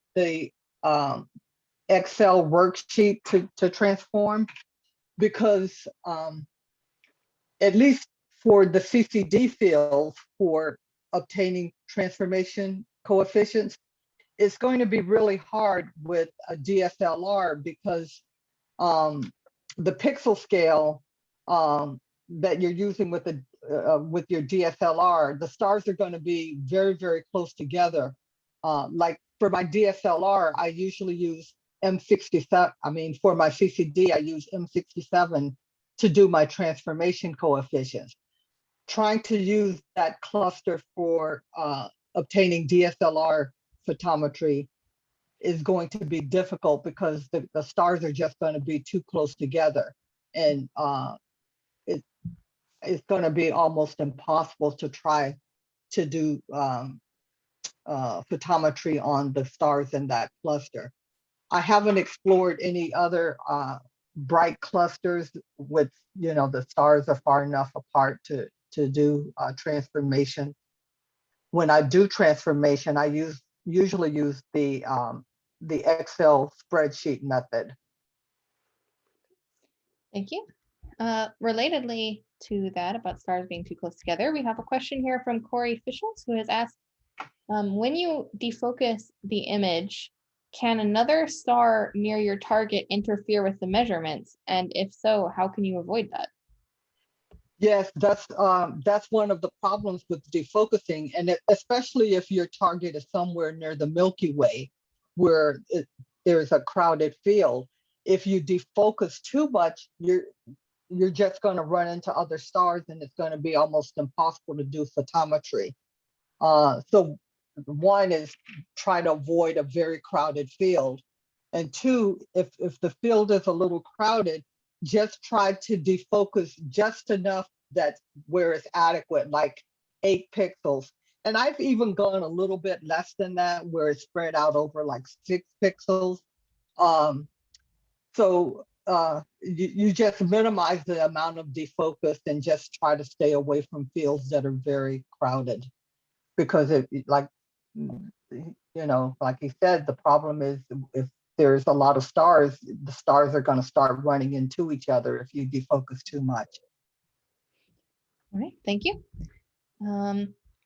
Excel worksheet to transform, because at least for the CCD field for obtaining transformation coefficients, it's going to be really hard with a DSLR, because the pixel scale that you're using with your DSLR, the stars are going to be very, very close together. Like for my DSLR, I usually use M67. I mean, for my CCD, I use M67 to do my transformation coefficients. Trying to use that cluster for obtaining DSLR photometry is going to be difficult, because the stars are just going to be too close together, and it's going to be almost impossible to try to do photometry on the stars in that cluster. I haven't explored any other bright clusters with, the stars are far enough apart to do transformation. When I do transformation, I usually use the Excel spreadsheet method. Thank you. Relatedly to that about stars being too close together, we have a question here from Corey Fischels, who has asked, when you defocus the image, can another star near your target interfere with the measurements? And if so, how can you avoid that? Yes, that's one of the problems with defocusing, and especially if your target is somewhere near the Milky Way, where there's a crowded field. If you defocus too much, you're just going to run into other stars, and it's going to be almost impossible to do photometry. So one is try to avoid a very crowded field, and two, if the field is a little crowded, just try to defocus just enough that where it's adequate, like 8 pixels. And I've even gone a little bit less than that, where it's spread out over like 6 pixels. So you just minimize the amount of defocus and just try to stay away from fields that are very crowded. Because like he said, the problem is if there's a lot of stars, the stars are going to start running into each other if you defocus too much. All right, thank you.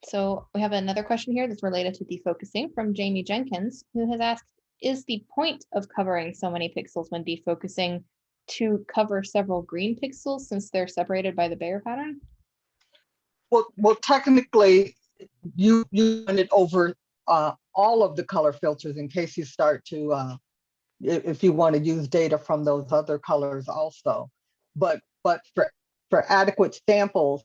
So we have another question here that's related to defocusing from Jamie Jenkins, who has asked, is the point of covering so many pixels when defocusing to cover several green pixels since they're separated by the Bayer pattern? Well, technically, you run it over all of the color filters in case you start to, if you want to use data from those other colors also. But for adequate samples,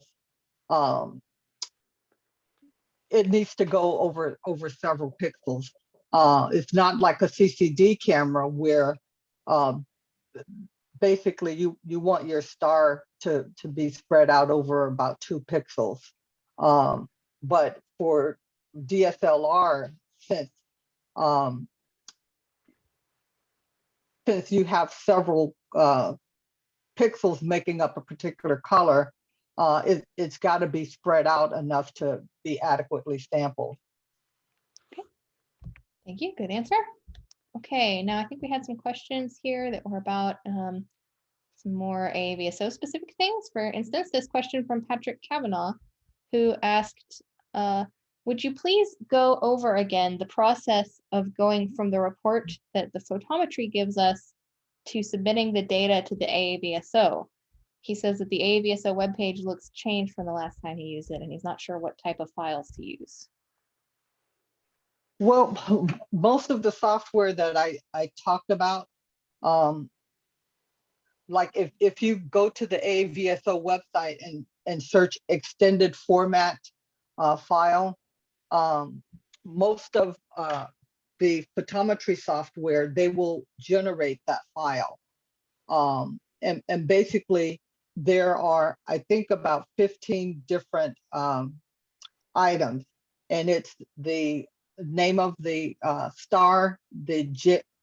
it needs to go over several pixels. It's not like a CCD camera where basically you want your star to be spread out over about 2 pixels. But for DSLR, since you have several pixels making up a particular color, it's got to be spread out enough to be adequately sampled. Okay, thank you, good answer. Okay, now I think we had some questions here that were about some more AVSO specific things. For instance, this question from Patrick Kavanaugh, who asked, would you please go over again the process of going from the report that the photometry gives us to submitting the data to the AVSO? He says that the AVSO webpage looks changed from the last time he used it, and he's not sure what type of files to use. Well, most of the software that I talked about, like if you go to the AVSO website and search extended format file, most of the photometry software, they will generate that file. And basically there are, I think, about 15 different items, and it's the name of the star, the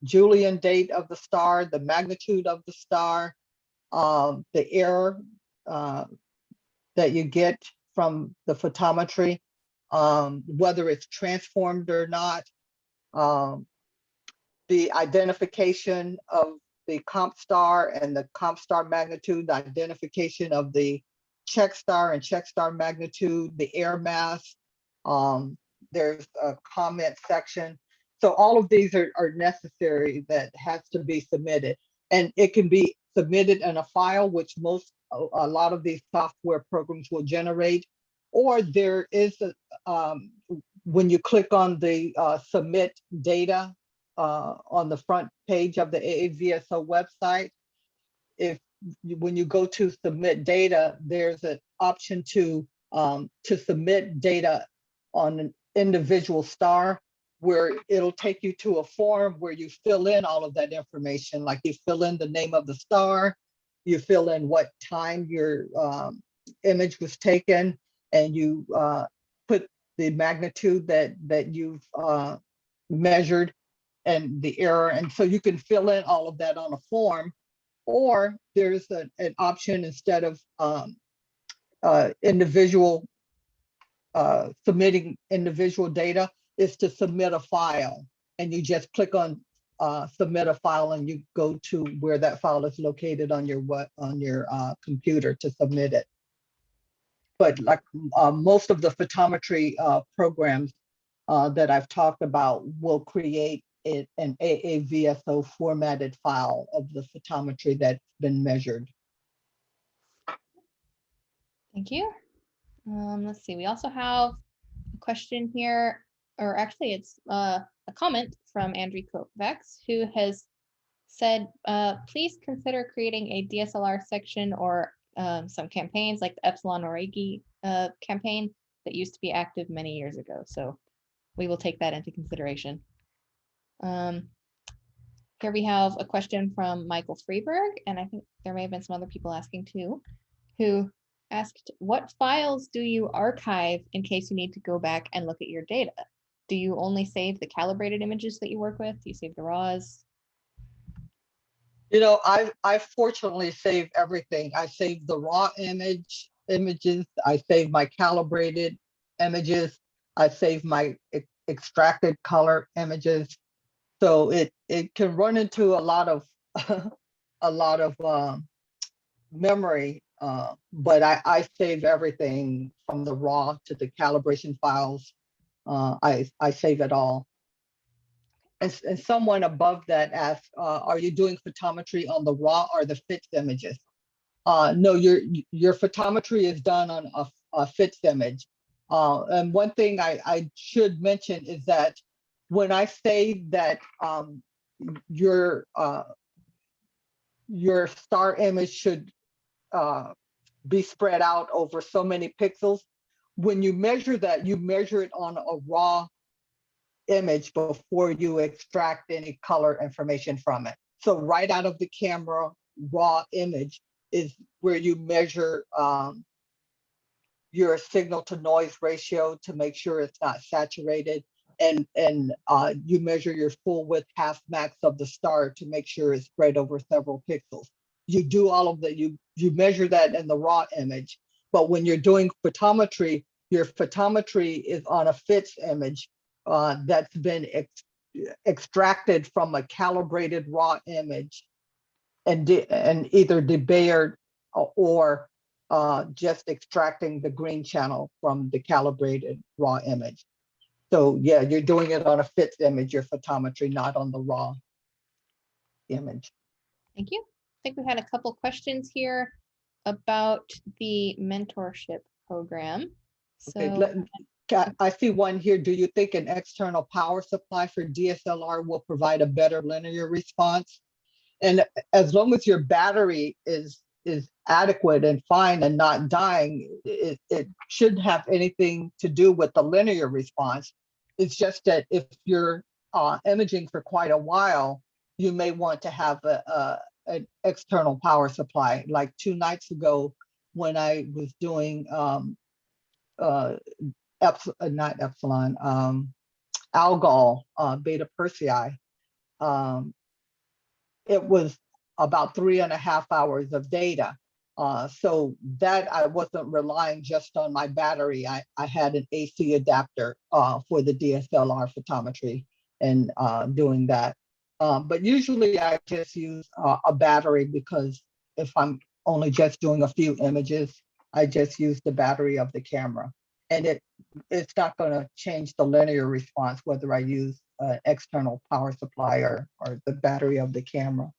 Julian date of the star, the magnitude of the star, the error that you get from the photometry, whether it's transformed or not, the identification of the comp star and the comp star magnitude, the identification of the check star and check star magnitude, the air mass. There's a comment section. So all of these are necessary that has to be submitted. And it can be submitted in a file, which a lot of these software programs will generate, or there is when you click on the submit data on the front page of the AVSO website, when you go to submit data, there's an option to submit data on an individual star, where it'll take you to a form where you fill in all of that information. Like you fill in the name of the star, you fill in what time your image was taken, and you put the magnitude that you've measured and the error. And so you can fill in all of that on a form. or there's an option instead of individual submitting individual data is to submit a file, and you just click on submit a file, and you go to where that file is located on your computer to submit it. But like most of the photometry programs that I've talked about will create an AAVSO formatted file of the photometry that's been measured. Thank you. Let's see, we also have a question here, or actually it's a comment from Andrew Kovacs, who has said, please consider creating a DSLR section or some campaigns like the Epsilon Origi campaign that used to be active many years ago. So we will take that into consideration. Here we have a question from Michael Freeberg, and I think there may have been some other people asking too, who asked, what files do you archive in case you need to go back and look at your data? Do you only save the calibrated images that you work with? Do you save the RAWs? You know, I fortunately save everything. I save the raw images. I save my calibrated images. I save my extracted color images. So it can run into a lot of memory, but I save everything from the raw to the calibration files. I save it all. And someone above that asked, are you doing photometry on the raw or the fixed images? No, your photometry is done on a fixed image. And one thing I should mention is that when I say that your star image should be spread out over so many pixels, when you measure that, you measure it on a raw image before you extract any color information from it. So right out of the camera, raw image is where you measure your signal to noise ratio to make sure it's not saturated, and you measure your full width half max of the star to make sure it's spread over several pixels. You do all of that, you measure that in the raw image, but when you're doing photometry, your photometry is on a fixed image that's been extracted from a calibrated raw image and either debayered or just extracting the green channel from the calibrated raw image. So yeah, you're doing it on a fixed image, your photometry, not on the raw image. Thank you. I think we had a couple questions here about the mentorship program. So okay, I see one here. Do you think an external power supply for DSLR will provide a better linear response? And as long as your battery is adequate and fine and not dying, it shouldn't have anything to do with the linear response. It's just that if you're imaging for quite a while, you may want to have an external power supply. Like 2 nights ago, when I was doing not Epsilon, Algol, Beta Persei, it was about 3.5 hours of data. So that I wasn't relying just on my battery. I had an AC adapter for the DSLR photometry and doing that. But usually I just use a battery, because if I'm only just doing a few images, I just use the battery of the camera. And it's not going to change the linear response whether I use an external power supply or the battery of the camera.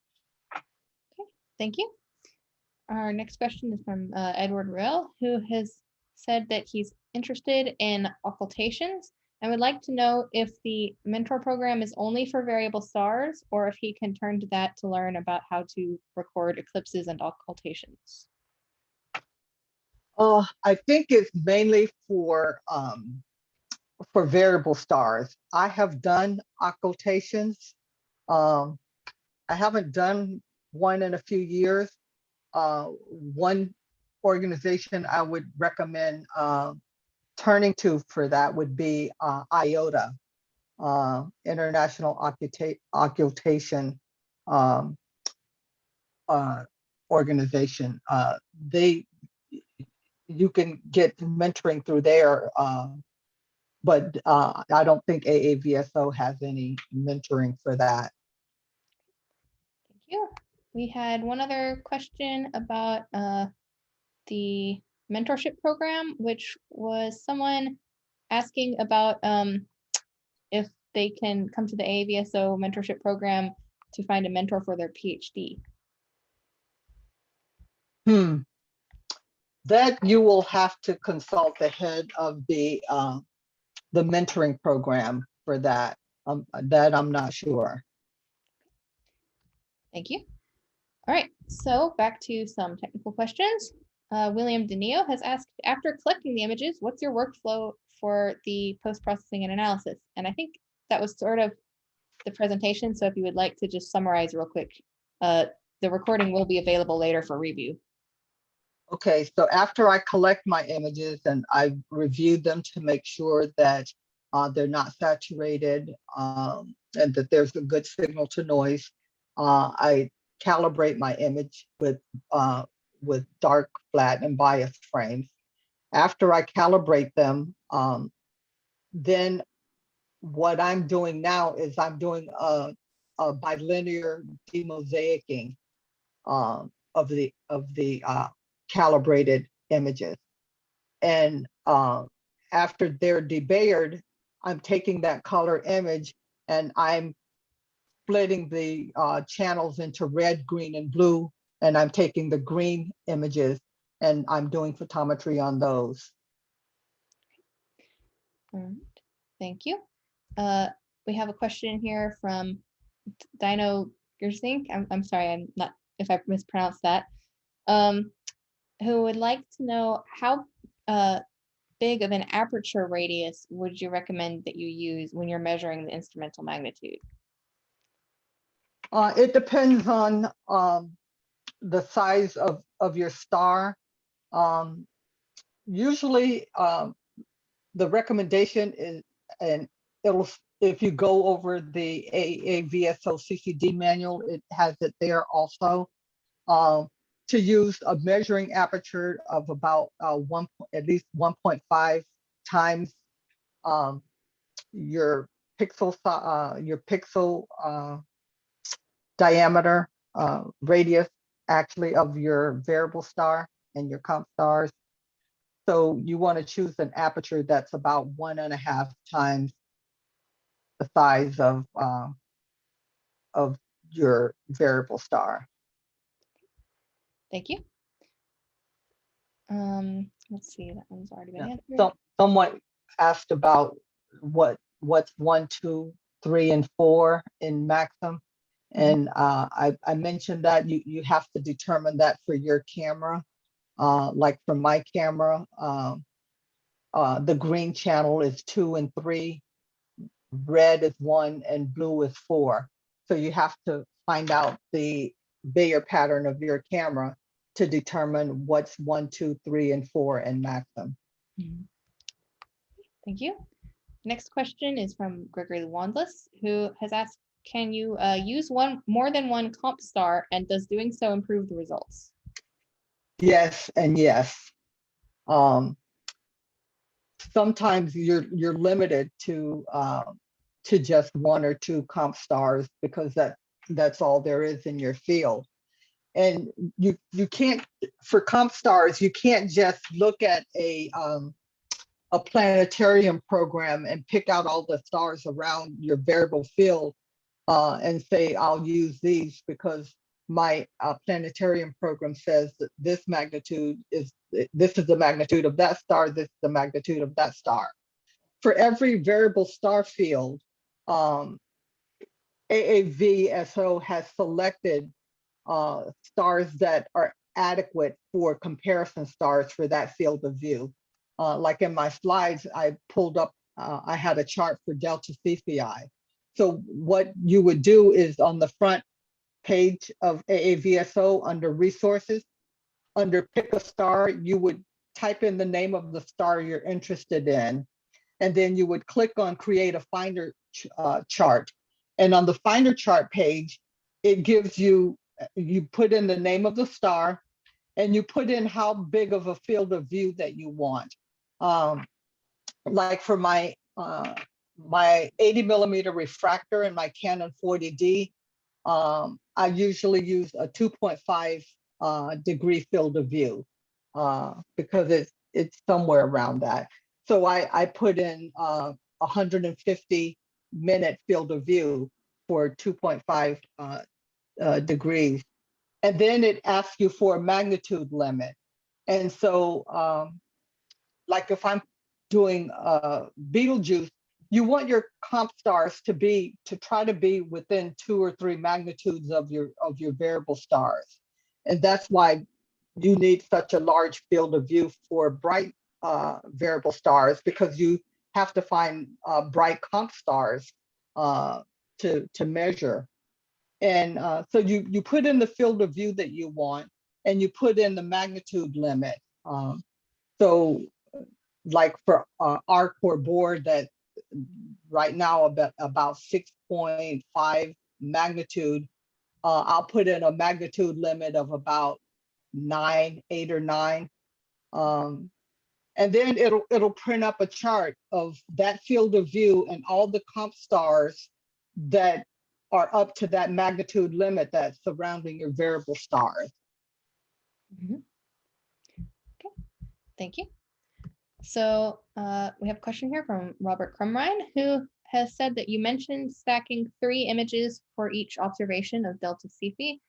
Okay, thank you. Our next question is from Edward Rill, who has said that he's interested in occultations and would like to know if the Mentor program is only for variable stars, or if he can turn to that to learn about how to record eclipses and occultations. I think it's mainly for variable stars. I have done occultations. I haven't done one in a few years. One organization I would recommend turning to for that would be IOTA, International Occultation organization. You can get mentoring through there, but I don't think AAVSO has any mentoring for that. Thank you. We had one other question about the mentorship program, which was someone asking about if they can come to the AAVSO mentorship program to find a mentor for their PhD. That you will have to consult the head of the mentoring program for that. That I'm not sure. Thank you. All right, so back to some technical questions. William Denio has asked, after collecting the images, what's your workflow for the post-processing and analysis? And I think that was sort of the presentation. So if you would like to just summarize real quick, the recording will be available later for review. Okay, so after I collect my images and I review them to make sure that they're not saturated and that there's a good signal to noise, I calibrate my image with dark, flat, and biased frames. After I calibrate them, then what I'm doing now is I'm doing a bilinear demosaicing of the calibrated images. And after they're debayered, I'm taking that color image and I'm splitting the channels into red, green, and blue. And I'm taking the green images and I'm doing photometry on those. Thank you. We have a question here from Dino Gersink. I'm sorry, I'm not if I mispronounced that. Who would like to know how big of an aperture radius would you recommend that you use when you're measuring the instrumental magnitude? It depends on the size of your star. Usually, the recommendation is, and if you go over the AAVSO CCD manual, it has it there also, to use a measuring aperture of about at least 1.5 times your pixel diameter, radius actually of your variable star and your comp stars. So you want to choose an aperture that's about 1.5 times the size of your variable star. Thank you. Let's see, that one's already been answered. So someone asked about what's 1, 2, 3, and 4 in Maxim. And I mentioned that you have to determine that for your camera. Like for my camera, the green channel is 2 and 3, red is 1, and blue is 4. So you have to find out the Bayer pattern of your camera to determine what's 1, 2, 3, and 4 in Maxim. Thank you. Next question is from Gregory Wandless, who has asked, can you use more than one comp star, and does doing so improve the results? Yes and yes. Sometimes you're limited to just 1 or 2 comp stars because that's all there is in your field. And you can't, for comp stars, you can't just look at a planetarium program and pick out all the stars around your variable field and say, I'll use these because my planetarium program says that this is the magnitude of that star, this is the magnitude of that star. For every variable star field, AAVSO has selected stars that are adequate for comparison stars for that field of view. Like in my slides, I pulled up, I had a chart for Delta Cephei. So what you would do is on the front page of AAVSO under resources, under pick a star, you would type in the name of the star you're interested in, and then you would click on create a finder chart. And on the finder chart page, it gives you you put in the name of the star, and you put in how big of a field of view that you want. Like for my 80mm refractor and my Canon 40D, I usually use a 2.5 degree field of view because it's somewhere around that. So I put in 150-minute field of view for 2.5 degrees. And then it asks you for a magnitude limit. And so like if I'm doing Betelgeuse, you want your comp stars to try to be within 2 or 3 magnitudes of your variable stars. And that's why you need such a large field of view for bright variable stars, because you have to find bright comp stars to measure. And so you put in the field of view that you want, and you put in the magnitude limit. So like for our core board that right now about 6.5 magnitude, I'll put in a magnitude limit of about 8 or 9. And then it'll print up a chart of that field of view and all the comp stars that are up to that magnitude limit that's surrounding your variable stars. Okay, thank you. So we have a question here from Robert Crumrine, who has said that you mentioned stacking 3 images for each observation of delta Cephi.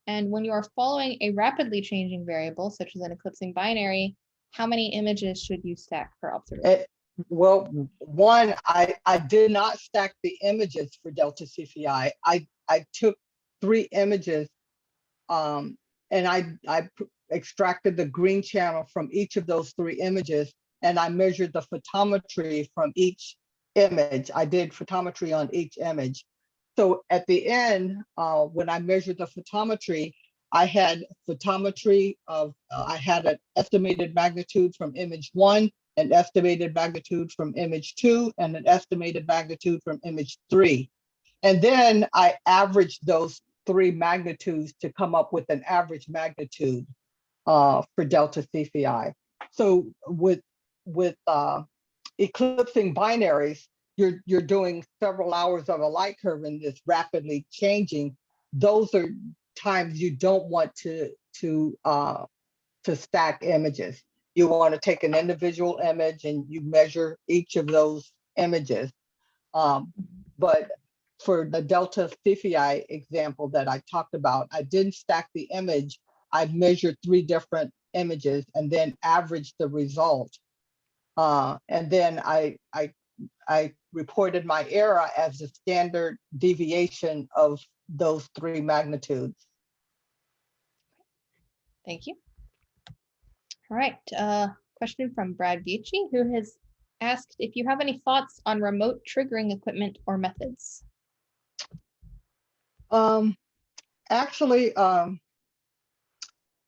And when you are following a rapidly changing variable, such as an eclipsing binary, how many images should you stack per observation? Well, one, I did not stack the images for delta Cephi. I took 3 images and I extracted the green channel from each of those 3 images, and I measured the photometry from each image. I did photometry on each image. So at the end, when I measured the photometry, I had photometry of, I had an estimated magnitude from image 1, an estimated magnitude from image 2, and an estimated magnitude from image 3. And then I averaged those 3 magnitudes to come up with an average magnitude for delta Cephi. So with eclipsing binaries, you're doing several hours of a light curve and it's rapidly changing. Those are times you don't want to stack images. You want to take an individual image and you measure each of those images. But for the delta Cephi example that I talked about, I didn't stack the image. I measured 3 different images and then averaged the result. And then I reported my error as the standard deviation of those 3 magnitudes. Thank you. All right, question from Brad Bucci, who has asked if you have any thoughts on remote triggering equipment or methods. Actually,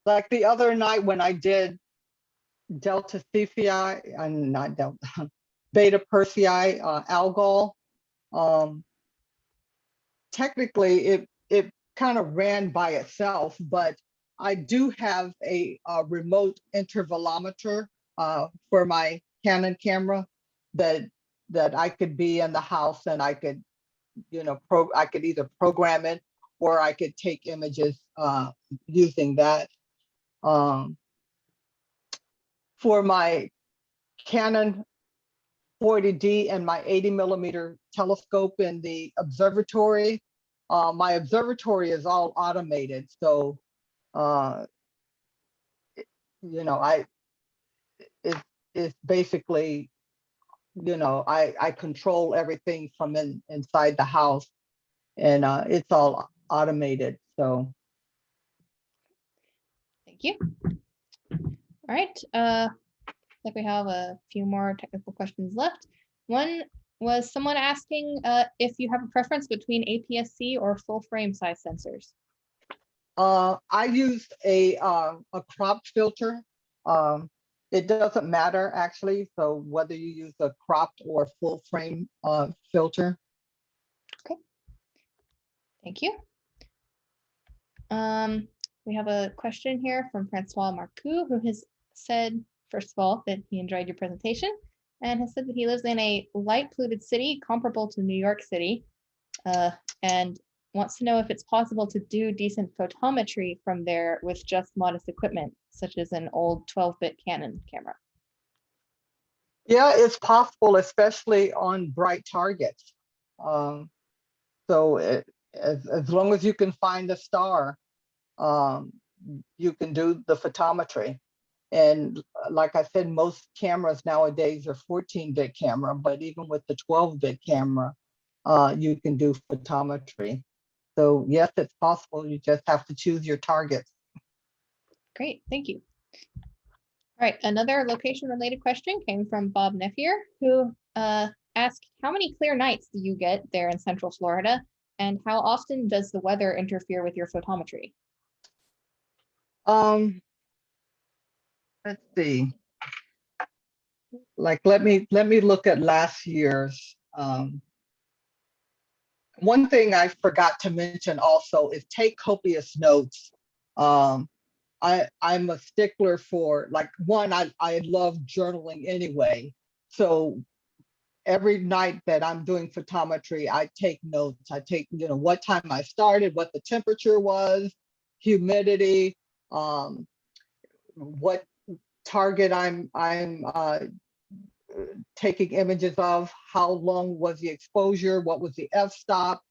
like the other night when I did delta Cephi and not delta, beta Persei algol, technically it kind of ran by itself, but I do have a remote intervalometer for my Canon camera that I could be in the house and I could, I could either program it or I could take images using that. For my Canon 40D and my 80mm telescope in the observatory, my observatory is all automated. So, it's basically, I control everything from inside the house, and it's all automated. So. Thank you. All right. Like we have a few more technical questions left. One was someone asking if you have a preference between APS-C or full frame size sensors. I use a cropped filter. It doesn't matter actually. So whether you use a cropped or full frame filter. Okay. Thank you. We have a question here from Francois Marcoux, who has said, first of all, that he enjoyed your presentation and has said that he lives in a light polluted city comparable to New York City, and wants to know if it's possible to do decent photometry from there with just modest equipment, such as an old 12-bit Canon camera. Yeah, it's possible, especially on bright targets. As long as you can find a star, you can do the photometry. And like I said, most cameras nowadays are 14-bit camera, but even with the 12-bit camera, you can do photometry. So yes, it's possible. You just have to choose your targets. Great, thank you. All right, another location-related question came from Bob Neffier, who asked, how many clear nights do you get there in Central Florida, and how often does the weather interfere with your photometry? Let's see. Like, let me look at last year's. One thing I forgot to mention also is take copious notes. I'm a stickler for, like, one, I love journaling anyway. So every night that I'm doing photometry, I take notes. I take, what time I started, what the temperature was, humidity, what target I'm taking images of, how long was the exposure, what was the f-stop,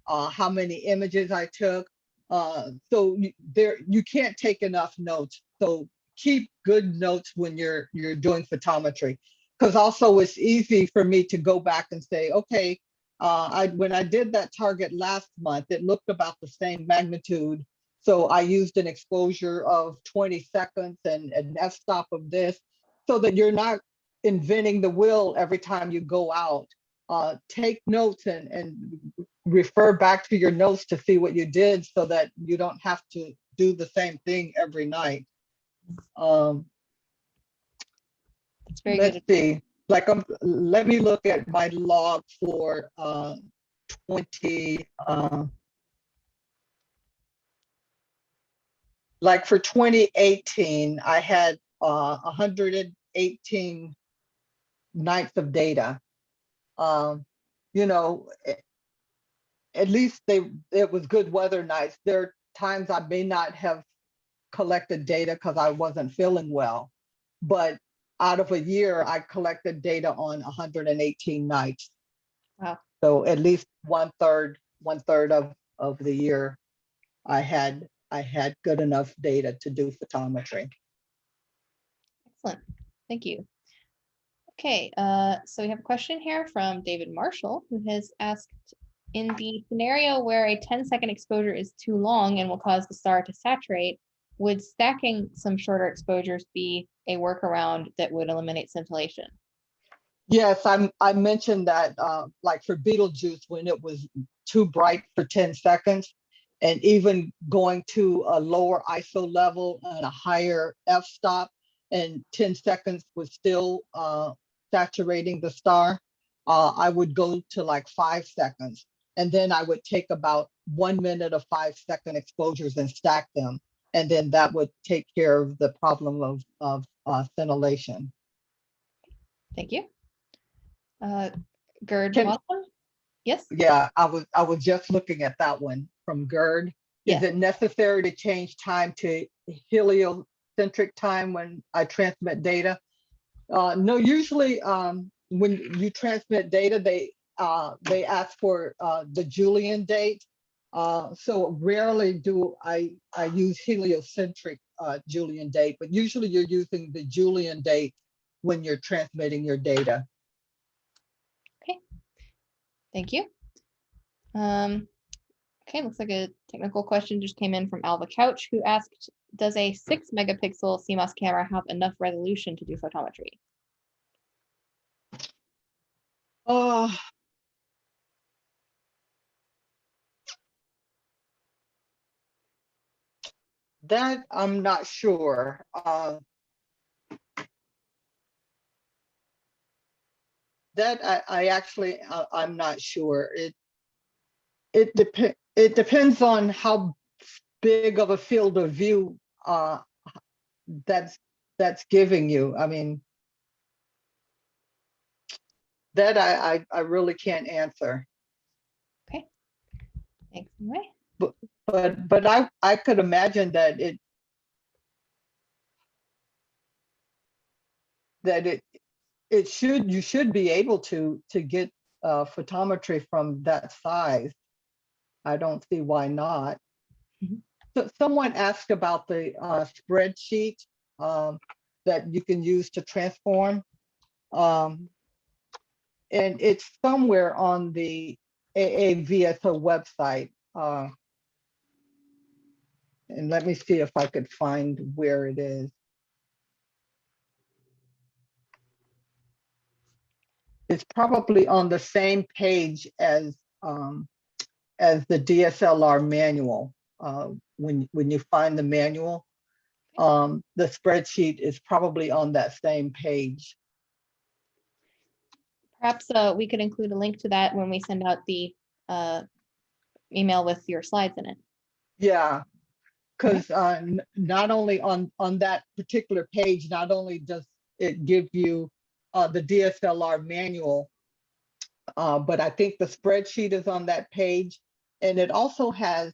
how many images I took. So you can't take enough notes. So keep good notes when you're doing photometry, because also it's easy for me to go back and say, okay, when I did that target last month, it looked about the same magnitude. So I used an exposure of 20 seconds and an f-stop of this, so that you're not inventing the wheel every time you go out. Take notes and refer back to your notes to see what you did, so that you don't have to do the same thing every night. That's very Let's good. see. Like, let me look at my log for 20. Like for 2018, I had 118 nights of data. You know, at least it was good weather nights. There are times I may not have collected data because I wasn't feeling well, but out of a year, I collected data on 118 nights. Wow. So at least one third of the year, I had good enough data to do photometry. Excellent, thank you. Okay, so we have a question here from David Marshall, who has asked, in the scenario where a 10-second exposure is too long and will cause the star to saturate, would stacking some shorter exposures be a workaround that would eliminate scintillation? Yes, I mentioned that, like for Betelgeuse, when it was too bright for 10 seconds, and even going to a lower ISO level and a higher f-stop, and 10 seconds was still saturating the star, I would go to like 5 seconds. And then I would take about 1 minute of 5-second exposures and stack them. And then that would take care of the problem of scintillation. Thank you. Gerd Can, Mossman? Yes? Yeah, I was just looking at that one from Gerd. Yes. Is it necessary to change time to heliocentric time when I transmit data? No, usually when you transmit data, they ask for the Julian date. So rarely do I use heliocentric Julian date, but usually you're using the Julian date when you're transmitting your data. Okay, thank you. Okay, looks like a technical question just came in from Alva Couch, who asked, does a 6-megapixel Cmos camera have enough resolution to do photometry? That I'm not sure. That I actually I'm not sure. It depends on how big of a field of view that's giving you. I mean, that I really can't answer. Okay. Thanks anyway. But I could imagine that you should be able to get photometry from that size. I don't see why not. So someone asked about the spreadsheet that you can use to transform. And it's somewhere on the AAVSO website. And let me see if I could find where it is. It's probably on the same page as the DSLR manual. When you find the manual, the spreadsheet is probably on that same page. Perhaps we could include a link to that when we send out the email with your slides in it. Yeah, because not only on that particular page, not only does it give you the DSLR manual, but I think the spreadsheet is on that page. And it also has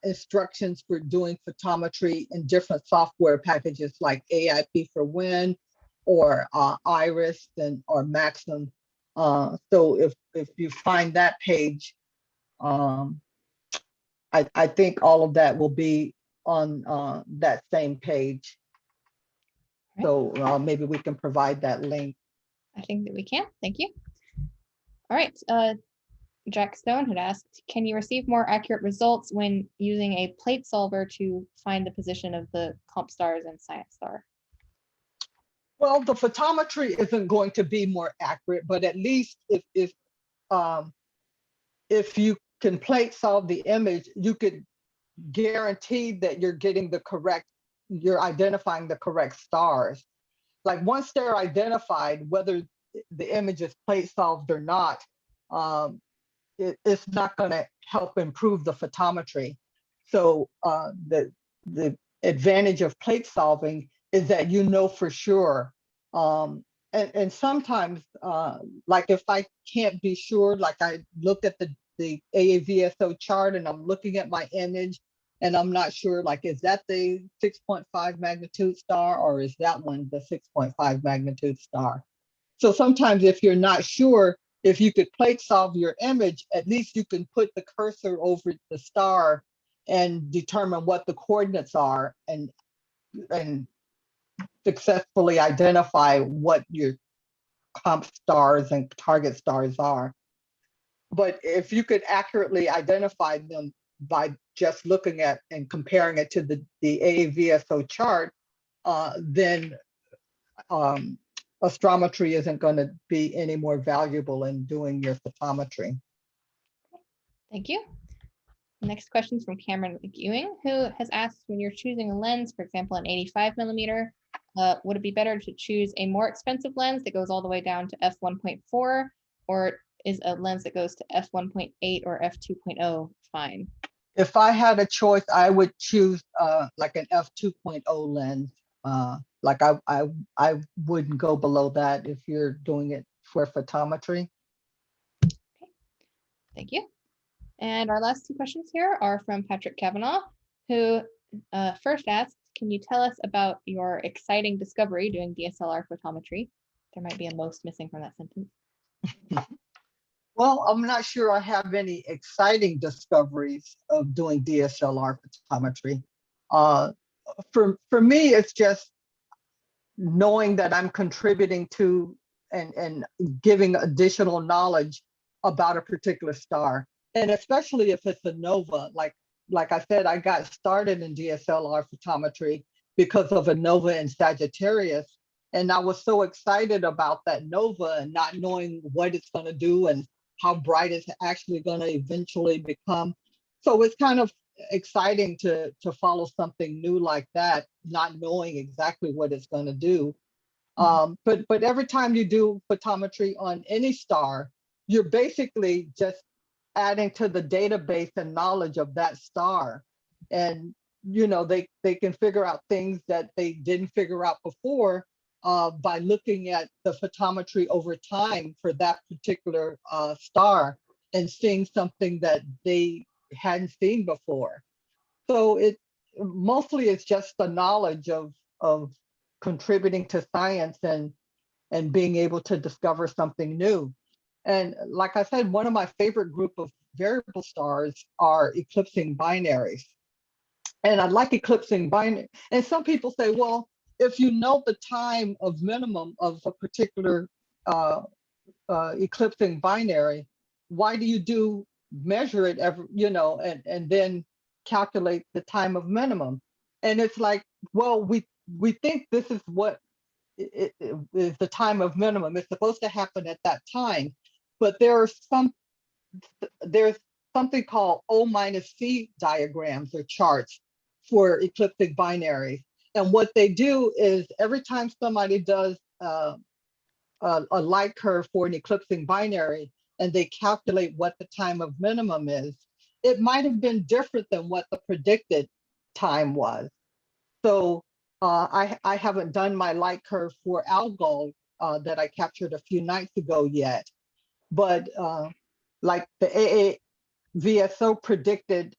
instructions for doing photometry in different software packages like AIP for Win or Iris or Maxim. So if you find that page, I think all of that will be on that same page. Right. So maybe we can provide that link. I think that we can. Thank you. All right. Jack Stone had asked, can you receive more accurate results when using a plate solver to find the position of the comp stars and science star? Well, the photometry isn't going to be more accurate, but at least if you can plate solve the image, you could guarantee that you're identifying the correct stars. Like once they're identified, whether the image is plate solved or not, it's not going to help improve the photometry. So the advantage of plate solving is that you know for sure. And sometimes, like if I can't be sure, like I look at the AAVSO chart and I'm looking at my image and I'm not sure, like, is that the 6.5 magnitude star or is that one the 6.5 magnitude star? So sometimes if you're not sure, if you could plate solve your image, at least you can put the cursor over the star and determine what the coordinates are and successfully identify what your comp stars and target stars are. But if you could accurately identify them by just looking at and comparing it to the AAVSO chart, then astrometry isn't going to be any more valuable in doing your photometry. Thank you. Next question is from Cameron Ewing, who has asked, when you're choosing a lens, for example, an 85 millimeter, would it be better to choose a more expensive lens that goes all the way down to f1.4, or is a lens that goes to f1.8 or f2.0 fine? If I had a choice, I would choose like an f2.0 lens. Like I wouldn't go below that if you're doing it for photometry. Okay. Thank you. And our last two questions here are from Patrick Kavanaugh, who first asked, can you tell us about your exciting discovery doing DSLR photometry? There might be a most missing from that sentence. Well, I'm not sure I have any exciting discoveries of doing DSLR photometry. For me, it's just knowing that I'm contributing to and giving additional knowledge about a particular star. And especially if it's a nova, like I said, I got started in DSLR photometry because of a nova in Sagittarius. And I was so excited about that nova and not knowing what it's going to do and how bright it's actually going to eventually become. So it's kind of exciting to follow something new like that, not knowing exactly what it's going to do. But every time you do photometry on any star, you're basically just adding to the database and knowledge of that star. And they can figure out things that they didn't figure out before by looking at the photometry over time for that particular star and seeing something that they hadn't seen before. So it mostly it's just the knowledge of contributing to science and being able to discover something new. And like I said, one of my favorite group of variable stars are eclipsing binaries. And I like eclipsing binary. And some people say, well, if you know the time of minimum of a particular eclipsing binary, why do you measure it every, and then calculate the time of minimum? And it's like, well, we think this is what it is the time of minimum. It's supposed to happen at that time, but there's something called O minus C diagrams or charts for ecliptic binaries. And what they do is every time somebody does a light curve for an eclipsing binary and they calculate what the time of minimum is, it might have been different than what the predicted time was. So I haven't done my light curve for Algol that I captured a few nights ago yet, but like the AAVSO predicted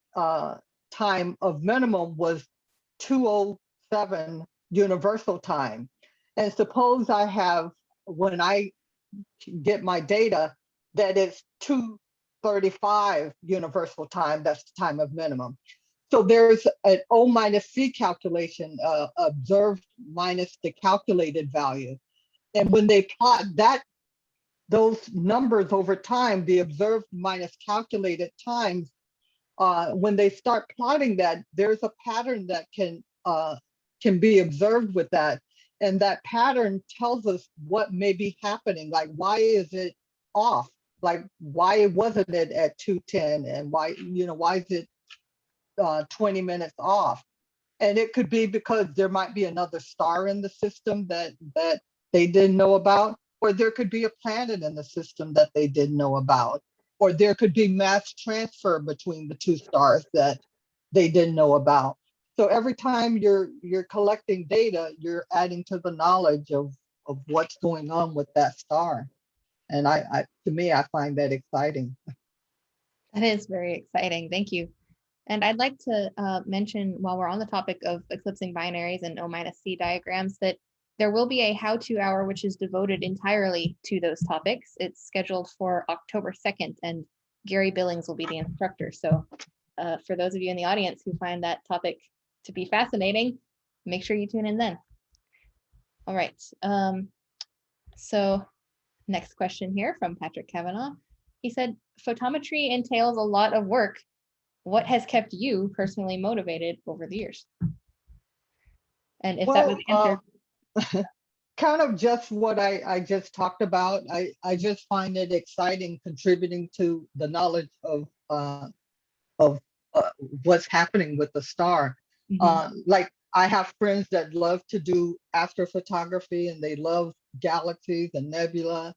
time of minimum was 2:07 universal time. And suppose I have, when I get my data, that it's 2:35 universal time, that's the time of minimum. So there's an O minus C calculation, observed minus the calculated value. And when they plot those numbers over time, the observed minus calculated times, when they start plotting that, there's a pattern that can be observed with that. And that pattern tells us what may be happening. Like, why is it off? Like, why wasn't it at 2:10? And why is it 20 minutes off? And it could be because there might be another star in the system that they didn't know about, or there could be a planet in the system that they didn't know about, or there could be mass transfer between the two stars that they didn't know about. So every time you're collecting data, you're adding to the knowledge of what's going on with that star. And to me, I find that exciting. That is very exciting. Thank you. And I'd like to mention, while we're on the topic of eclipsing binaries and O minus C diagrams, that there will be a how-to hour which is devoted entirely to those topics. It's scheduled for October 2nd, and Gary Billings will be the instructor. So for those of you in the audience who find that topic to be fascinating, make sure you tune in then. All right. So next question here from Patrick Kavanaugh. He said, photometry entails a lot of work. What has kept you personally motivated over the years? And if that was answered. Kind of just what I just talked about. I just find it exciting contributing to the knowledge of what's happening with the star. Like, I have friends that love to do astrophotography and they love galaxies and nebula.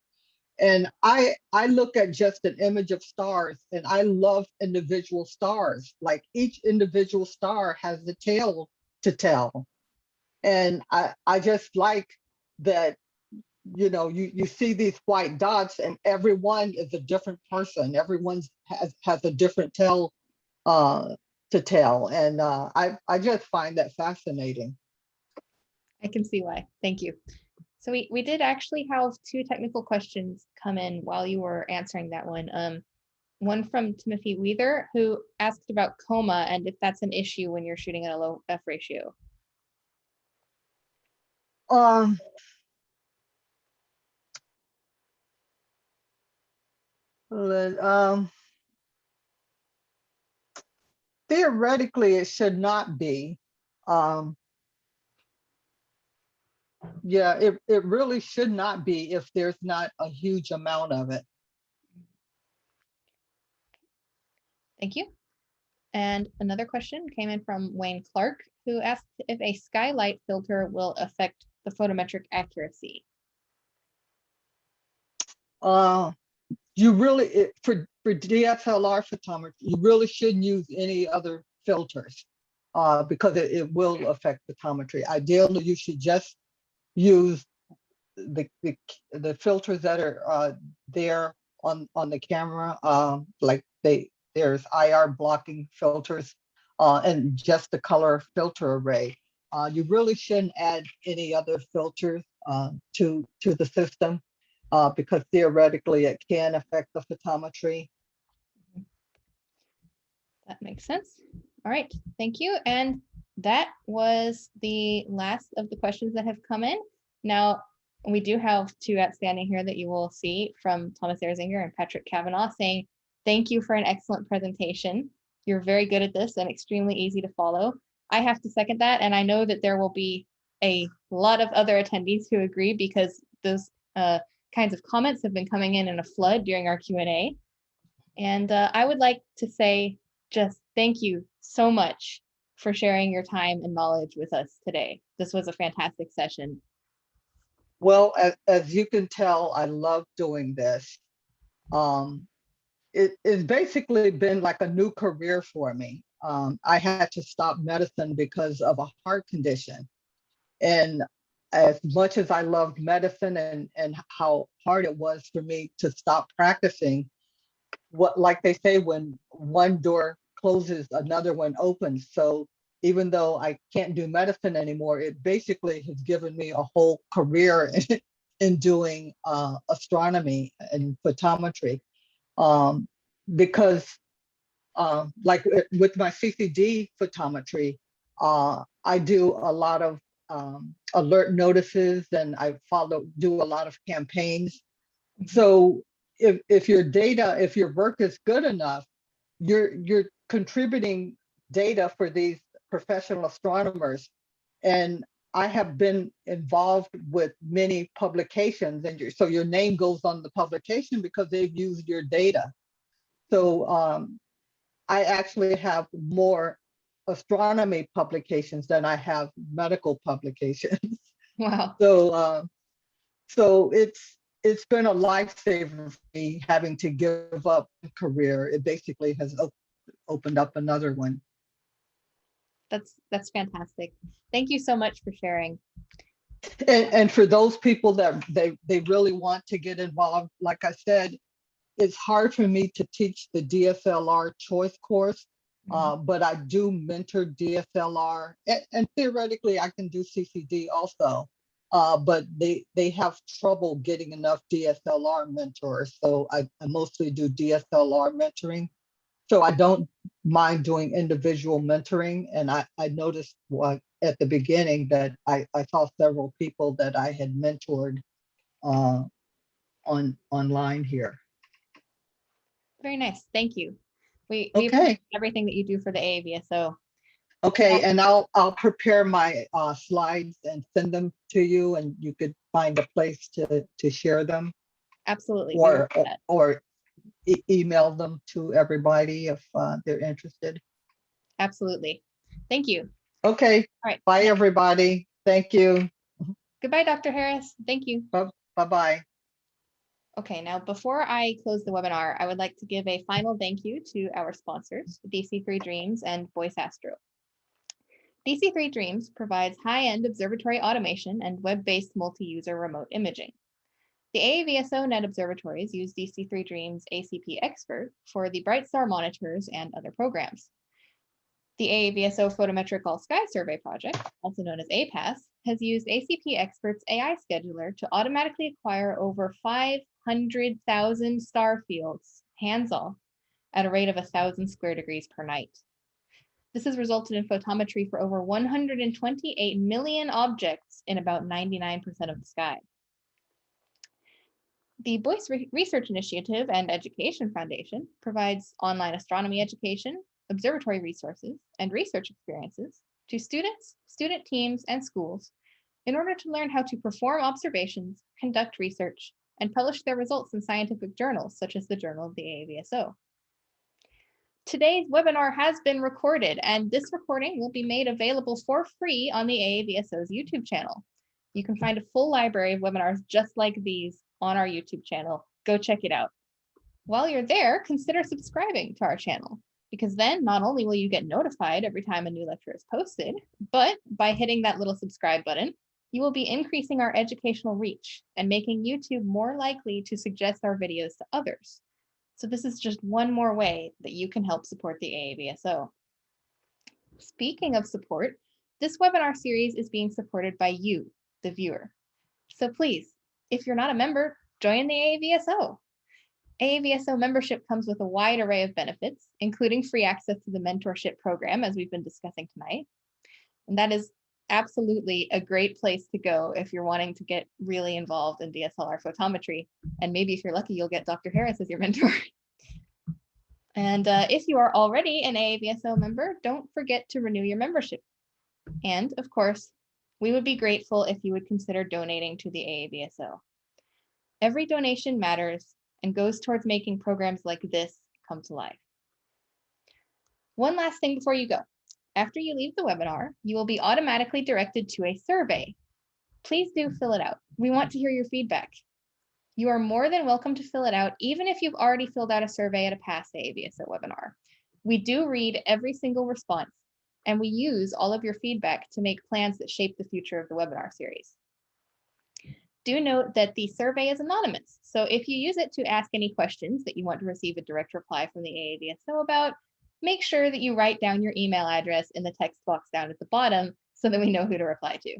And I look at just an image of stars and I love individual stars. Like, each individual star has the tale to tell. And I just like that, you see these white dots and everyone is a different person. Everyone has a different tale to tell. And I just find that fascinating. I can see why. Thank you. So we did actually have two technical questions come in while you were answering that one. One from Timothy Weather, who asked about coma and if that's an issue when you're shooting at a low F ratio. Theoretically, it should not be. Yeah, it really should not be if there's not a huge amount of it. Thank you. And another question came in from Wayne Clark, who asked if a Skylight filter will affect the photometric accuracy. You really, for DSLR photometry, you really shouldn't use any other filters. because it will affect photometry. Ideally, you should just use the filters that are there on the camera, like there's IR blocking filters and just the color filter array. You really shouldn't add any other filters to the system because theoretically it can affect the photometry. That makes sense. All right, thank you. And that was the last of the questions that have come in. Now, we do have two outstanding here that you will see from Thomas Erzinger and Patrick Kavanaugh saying, thank you for an excellent presentation. You're very good at this and extremely easy to follow. I have to second that, and I know that there will be a lot of other attendees who agree because those kinds of comments have been coming in a flood during our Q&A. And I would like to say just thank you so much for sharing your time and knowledge with us today. This was a fantastic session. Well, as you can tell, I love doing this. It's basically been like a new career for me. I had to stop medicine because of a heart condition. And as much as I loved medicine and how hard it was for me to stop practicing, like they say, when one door closes, another one opens. So even though I can't do medicine anymore, it basically has given me a whole career in doing astronomy and photometry. Because like with my CCD photometry, I do a lot of alert notices and I do a lot of campaigns. So if your work is good enough, you're contributing data for these professional astronomers. And I have been involved with many publications, and so your name goes on the publication because they've used your data. So I actually have more astronomy publications than I have medical publications. Wow. So it's been a lifesaver for me having to give up a career. It basically has opened up another one. That's fantastic. Thank you so much for sharing. And for those people that they really want to get involved, like I said, it's hard for me to teach the DSLR choice course, but I do mentor DSLR, and theoretically I can do CCD also, but they have trouble getting enough DSLR mentors. So I mostly do DSLR mentoring. So I don't mind doing individual mentoring. And I noticed at the beginning that I saw several people that I had mentored online here. Very nice. Thank you. We Okay. appreciate everything that you do for the AAVSO. Okay, and I'll prepare my slides and send them to you, and you could find a place to share them. Absolutely. Or email them to everybody if they're interested. Absolutely. Thank you. Okay. All right. Bye, everybody. Thank you. Goodbye, Dr. Harris. Thank you. Bye-bye. Okay, now before I close the webinar, I would like to give a final thank you to our sponsors, DC3 Dreams and Voice Astro. DC3 Dreams provides high-end observatory automation and web-based multi-user remote imaging. The AAVSO Net Observatories use DC3 Dreams ACP Expert for the Bright Star monitors and other programs. The AAVSO Photometric All Sky Survey Project, also known as APAS, has used ACP Expert's AI scheduler to automatically acquire over 500,000 star fields, hands-off, at a rate of 1,000 square degrees per night. This has resulted in photometry for over 128 million objects in about 99% of the sky. The Boyce Research Initiative and Education Foundation provides online astronomy education, observatory resources, and research experiences to students, student teams, and schools in order to learn how to perform observations, conduct research, and publish their results in scientific journals, such as the Journal of the AAVSO. Today's webinar has been recorded, and this recording will be made available for free on the AAVSO's YouTube channel. You can find a full library of webinars just like these on our YouTube channel. Go check it out. While you're there, consider subscribing to our channel. because then not only will you get notified every time a new lecture is posted, but by hitting that little subscribe button, you will be increasing our educational reach and making YouTube more likely to suggest our videos to others. So this is just one more way that you can help support the AAVSO. Speaking of support, this webinar series is being supported by you, the viewer. So please, if you're not a member, join the AAVSO. AAVSO membership comes with a wide array of benefits, including free access to the Mentorship Program, as we've been discussing tonight. And that is absolutely a great place to go if you're wanting to get really involved in DSLR photometry. And maybe if you're lucky, you'll get Dr. Harris as your mentor. And if you are already an AAVSO member, don't forget to renew your membership. And of course, we would be grateful if you would consider donating to the AAVSO. Every donation matters and goes towards making programs like this come to life. One last thing before you go. After you leave the webinar, you will be automatically directed to a survey. Please do fill it out. We want to hear your feedback. You are more than welcome to fill it out, even if you've already filled out a survey at a past AAVSO webinar. We do read every single response, and we use all of your feedback to make plans that shape the future of the webinar series. Do note that the survey is anonymous, so if you use it to ask any questions that you want to receive a direct reply from the AAVSO about, make sure that you write down your email address in the text box down at the bottom so that we know who to reply to.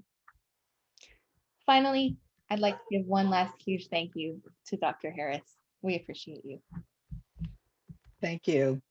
Finally, I'd like to give one last huge thank you to Dr. Harris. We appreciate you. Thank you.